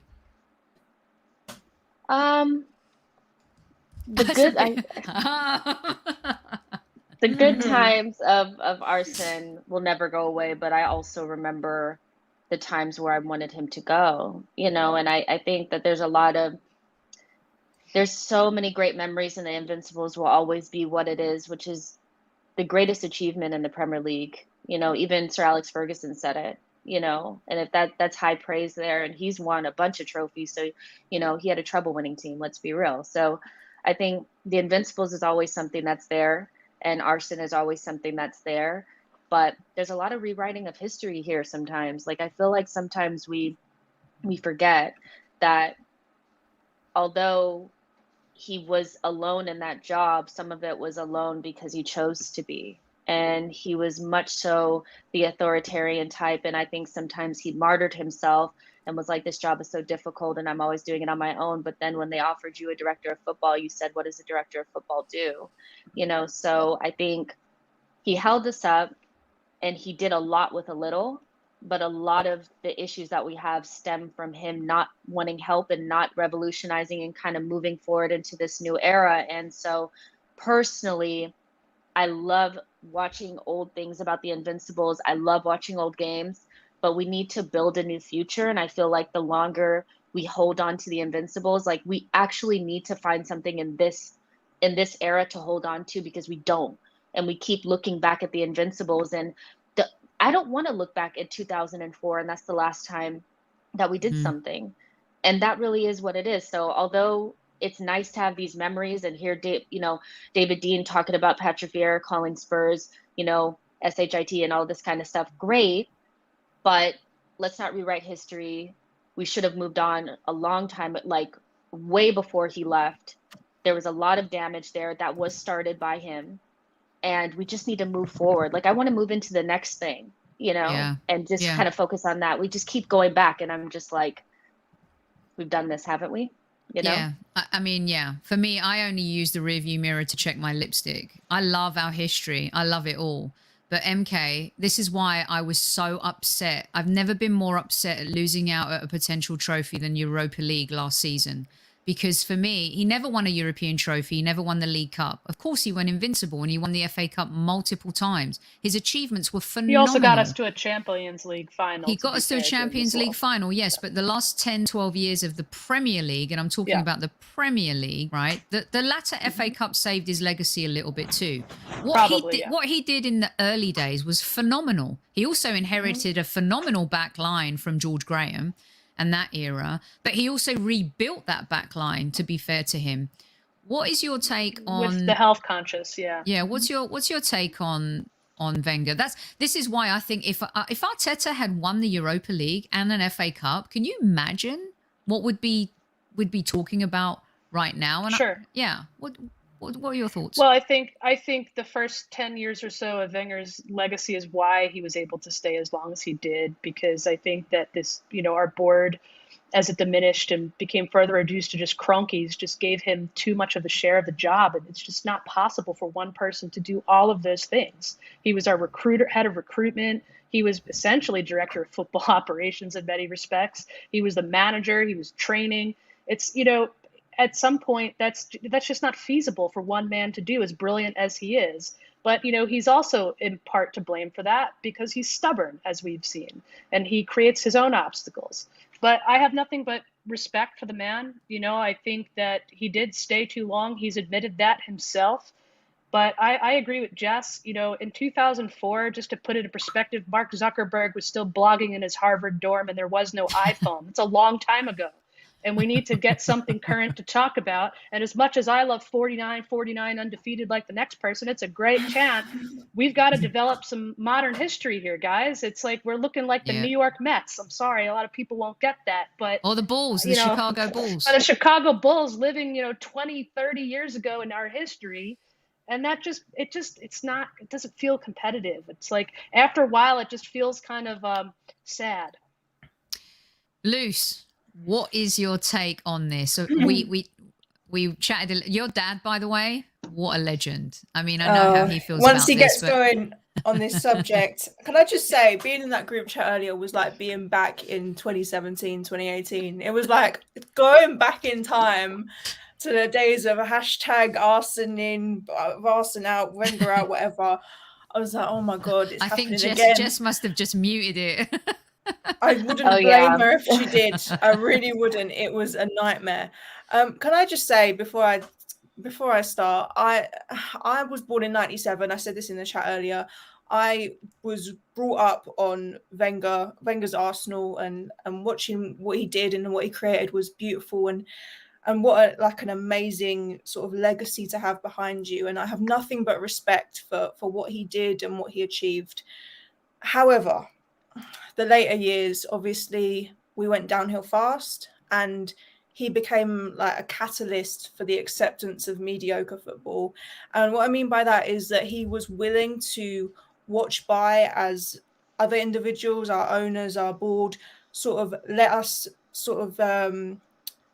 The good times of Arsene will never go away, but I also remember the times where I wanted him to go, you know, and I think that there's so many great memories, and the Invincibles will always be what it is, which is the greatest achievement in the Premier League. You know, even Sir Alex Ferguson said it, you know, and if that's high praise there, and he's won a bunch of trophies. So, you know, he had a treble winning team, let's be real. So I think the Invincibles is always something that's there, and Arsene is always something that's there. But there's a lot of rewriting of history here sometimes. Like, I feel like sometimes we forget that although he was alone in that job, some of it was alone because he chose to be. And he was much so the authoritarian type. And I think sometimes he martyred himself and was like, this job is so difficult and I'm always doing it on my own. But then when they offered you a director of football, you said, what does a director of football do? You know, so I think he held us up. And he did a lot with a little, but a lot of the issues that we have stem from him not wanting help and not revolutionizing and kind of moving forward into this new era. And so personally, I love watching old things about the Invincibles. I love watching old games, but we need to build a new future. And I feel like the longer we hold on to the Invincibles, like we actually need to find something in this era to hold on to, because we don't. And we keep looking back at the Invincibles, and I don't want to look back at 2004, and that's the last time that we did something. And that really is what it is. So although it's nice to have these memories and hear, David Dean talking about Patrick Vieira calling Spurs, you know, SHIT and all this kind of stuff, great. But let's not rewrite history. We should have moved on a long time, like way before he left. There was a lot of damage there that was started by him, and we just need to move forward. Like, I want to move into the next thing, Yeah. and just Yeah. kind of focus on that. We just keep going back, and I'm just like, we've done this, haven't we? Yeah. I mean, yeah. For me, I only use the rearview mirror to check my lipstick. I love our history. I love it all. But MK, this is why I was so upset. I've never been more upset at losing out at a potential trophy than Europa League last season. Because for me, he never won a European trophy. He never won the League Cup. Of course, he went invincible and he won the FA Cup multiple times. His achievements were phenomenal. He also got us to a Champions League final. He got us to a Champions League final, yes. But the last 10, 12 years of the Premier League, and I'm talking about the Premier League, right? The latter FA Cup saved his legacy a little bit too. What he did in the early days was phenomenal. He also inherited a phenomenal back line from George Graham and that era, but he also rebuilt that back line, to be fair to him. What is your take on with the health conscious? Yeah, what's your take on Wenger? This is why I think if Arteta had won the Europa League and an FA Cup, can you imagine what we'd be talking about right now? And sure. What are your thoughts? Well, I think the first 10 years or so of Wenger's legacy is why he was able to stay as long as he did, because I think that this, our board, as it diminished and became further reduced to just cronkies, just gave him too much of the share of the job. And it's just not possible for one person to do all of those things. He was our head of recruitment. He was essentially director of football operations in many respects. He was the manager. He was training. It's, at some point, that's just not feasible for one man to do, as brilliant as he is. But, he's also in part to blame for that because he's stubborn, as we've seen, and he creates his own obstacles. But I have nothing but respect for the man. I think that he did stay too long. He's admitted that himself. But I agree with Jess. In 2004, just to put it in perspective, Mark Zuckerberg was still blogging in his Harvard dorm and there was no iPhone. It's a long time ago. And we need to get something current to talk about. And as much as I love 49 undefeated like the next person, it's a great chant. We've got to develop some modern history here, guys. It's like we're looking like the New York Mets. I'm sorry, a lot of people won't get that. But or the Bulls, the Chicago Bulls. The Chicago Bulls living, 20, 30 years ago in our history. And that it doesn't feel competitive. It's like after a while, it just feels kind of sad. Luce, what is your take on this? So we chatted. Your dad, by the way, what a legend. I mean, I know how he feels once about he this, gets going on this subject. Can I just say, being in that group chat earlier was like being back in 2017, 2018. It was like going back in time to the days of a hashtag Arsenal in, Arsenal out, Wenger out, whatever. I was like, oh my God, it's happening again. I think Jess must have just muted it. I wouldn't blame her if she did. I really wouldn't. It was a nightmare. Can I just say before I start, I was born in 97. I said this in the chat earlier. I was brought up on Wenger's Arsenal, and watching what he did and what he created was beautiful, and what an amazing sort of legacy to have behind you. And I have nothing but respect for what he did and what he achieved. However, the later years, obviously, we went downhill fast, and he became like a catalyst for the acceptance of mediocre football. And what I mean by that is that he was willing to watch by as other individuals, our owners, our board, sort of let us sort of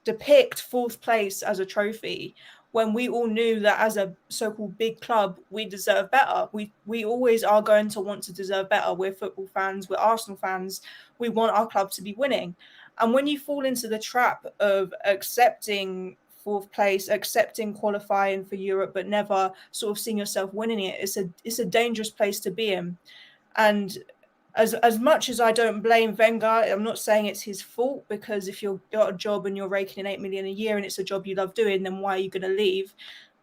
depict fourth place as a trophy, when we all knew that as a so-called big club, we deserve better. We always are going to want to deserve better. We're football fans, we're Arsenal fans. We want our club to be winning. And when you fall into the trap of accepting fourth place, accepting qualifying for Europe, but never sort of seeing yourself winning it, it's a dangerous place to be in. And as much as I don't blame Wenger, I'm not saying it's his fault, because if you've got a job and you're raking in 8 million a year and it's a job you love doing, then why are you going to leave?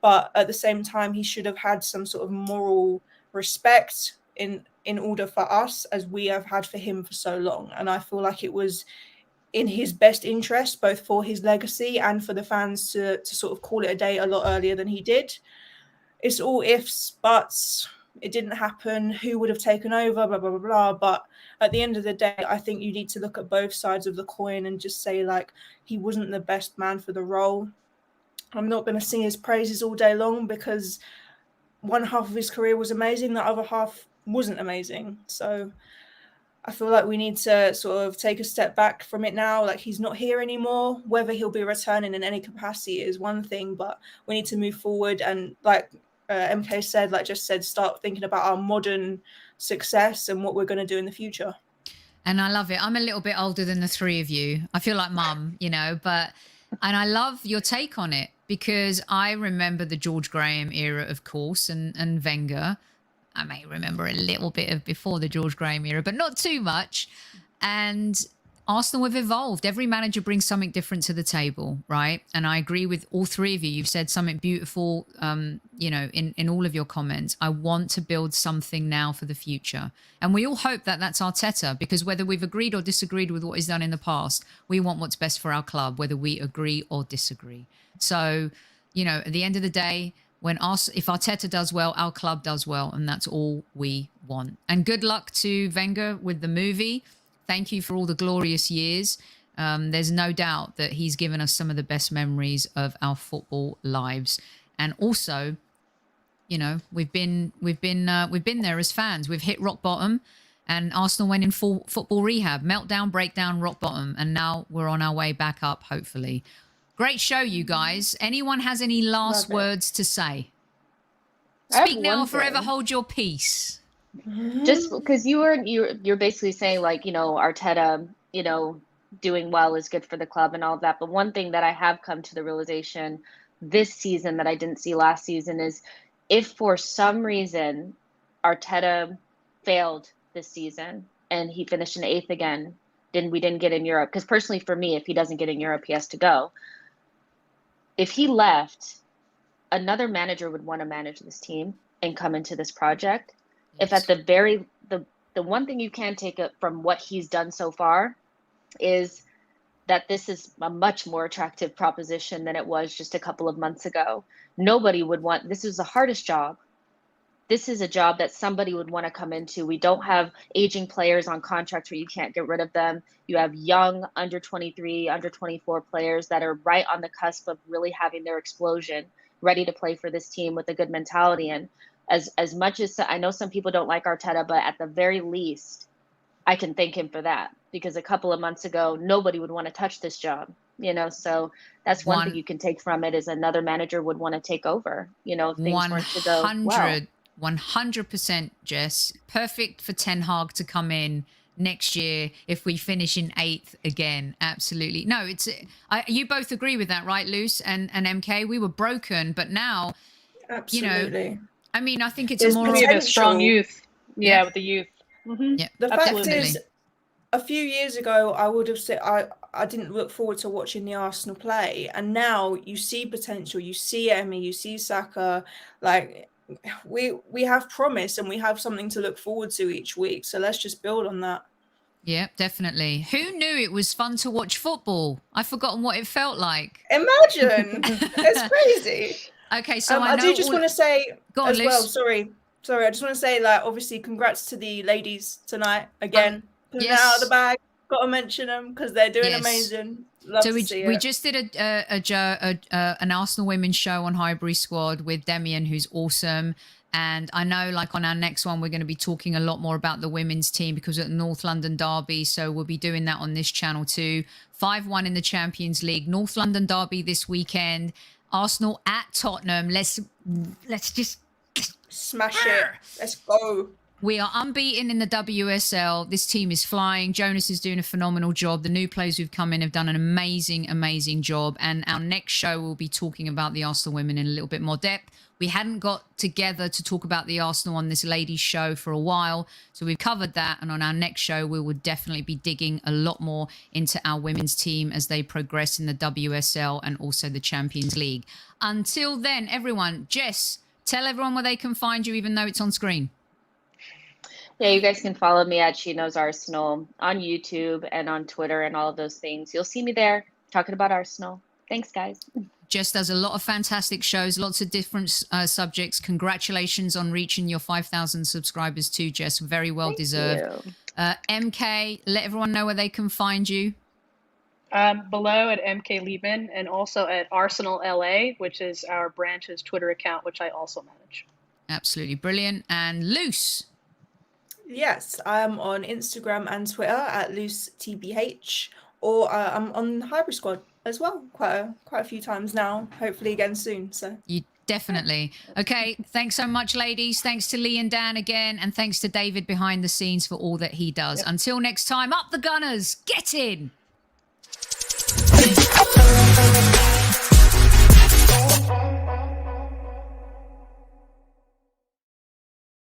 But at the same time, he should have had some sort of moral respect in order for us, as we have had for him for so long. And I feel like it was in his best interest, both for his legacy and for the fans, to sort of call it a day a lot earlier than he did. It's all ifs, buts. it didn't happen, who would have taken over, blah, blah, blah, blah. But at the end of the day, I think you need to look at both sides of the coin and just say, like, he wasn't the best man for the role. I'm not going to sing his praises all day long because one half of his career was amazing, the other half wasn't amazing. So I feel like we need to sort of take a step back from it now. Like, he's not here anymore. Whether he'll be returning in any capacity is one thing, but we need to move forward. And like MK said, like just said, start thinking about our modern success and what we're going to do in the future. And I love it. I'm a little bit older than the three of you. I feel like mum, you know, and I love your take on it because I remember the George Graham era, of course, and Wenger. I may remember a little bit of before the George Graham era, but not too much. And Arsenal have evolved. Every manager brings something different to the table, right? And I agree with all three of you. You've said something beautiful, you know, in all of your comments. I want to build something now for the future. And we all hope that that's Arteta, because whether we've agreed or disagreed with what he's done in the past, we want what's best for our club, whether we agree or disagree. So, you know, at the end of the day, if Arteta does well, our club does well, and that's all we want. And good luck to Wenger with the movie. Thank you for all the glorious years. There's no doubt that he's given us some of the best memories of our football lives. And also, you know, we've been there as fans. We've hit rock bottom, and Arsenal went in full football rehab, meltdown, breakdown, rock bottom, and now we're on our way back up, hopefully. Great show, you guys. Anyone has any last words to say? Speak now or forever hold your peace. Just because you're basically saying, like, you know, Arteta, you know, doing well is good for the club and all of that. But one thing that I have come to the realization this season that I didn't see last season is, if for some reason Arteta failed this season and he finished in 8th again, then we didn't get in Europe. Because personally for me, if he doesn't get in Europe, he has to go. If he left, another manager would want to manage this team and come into this project. Yes. If at the one thing you can take from what he's done so far is that this is a much more attractive proposition than it was just a couple of months ago. Nobody would want, this is the hardest job. This is a job that somebody would want to come into. We don't have aging players on contracts where you can't get rid of them. You have young under 23, under 24 players that are right on the cusp of really having their explosion, ready to play for this team with a good mentality. And as much as I know some people don't like Arteta, but at the very least, I can thank him for that, because a couple of months ago, nobody would want to touch this job, you know? So that's one thing you can take from it, is another manager would want to take over, you know, if things weren't to go well. 100%, Jess. Perfect for Ten Hag to come in next year if we finish in 8th again. Absolutely. No, you both agree with that, right, Luce and MK? We were broken, but now, absolutely. You know, I mean, I think it's There's we have a strong youth. Yeah, with the youth. Mm-hmm. Yeah, the fact is, a few years ago, I would have said I didn't look forward to watching the Arsenal play, and now you see potential. You see Emi, you see Saka. Like, we have promise, and we have something to look forward to each week. So let's just build on that. Yeah, definitely. Who knew it was fun to watch football? I've forgotten what it felt like. Imagine. It's crazy. Okay, so I do just want to say as well. Sorry. I just want to say, like, obviously, congrats to the ladies tonight again. Pulling out of the bag. Got to mention them because they're doing amazing. Love to see it. We just did an Arsenal women's show on Highbury Squad with Demian, who's awesome. And I know, like, on our next one, we're going to be talking a lot more about the women's team because of the North London Derby. So we'll be doing that on this channel too. 5-1 in the Champions League. North London Derby this weekend. Arsenal at Tottenham. Let's just smash it. Let's go. We are unbeaten in the WSL. This team is flying. Jonas is doing a phenomenal job. The new players who've come in have done an amazing, amazing job. And our next show, we'll be talking about the Arsenal women in a little bit more depth. We hadn't got together to talk about the Arsenal on this ladies' show for a while. So we've covered that. And on our next show, we will definitely be digging a lot more into our women's team as they progress in the WSL and also the Champions League. Until then, everyone, Jess, tell everyone where they can find you, even though it's on screen. Yeah, you guys can follow me at She Knows Arsenal on YouTube and on Twitter and all of those things. You'll see me there talking about Arsenal. Thanks, guys. Jess does a lot of fantastic shows, lots of different subjects. Congratulations on reaching your 5,000 subscribers too, Jess. Very well deserved. MK, let everyone know where they can find you. Below at MK Liebman, and also at Arsenal LA, which is our branch's Twitter account, which I also manage. Absolutely brilliant. And Luce. Yes, I'm on Instagram and Twitter at LooseTBH, or I'm on Hybrid Squad as well, quite a few times now. Hopefully again soon. So You definitely. Okay, thanks so much, ladies. Thanks to Lee and Dan again, and thanks to David behind the scenes for all that he does. Until next time, up the Gunners, get in.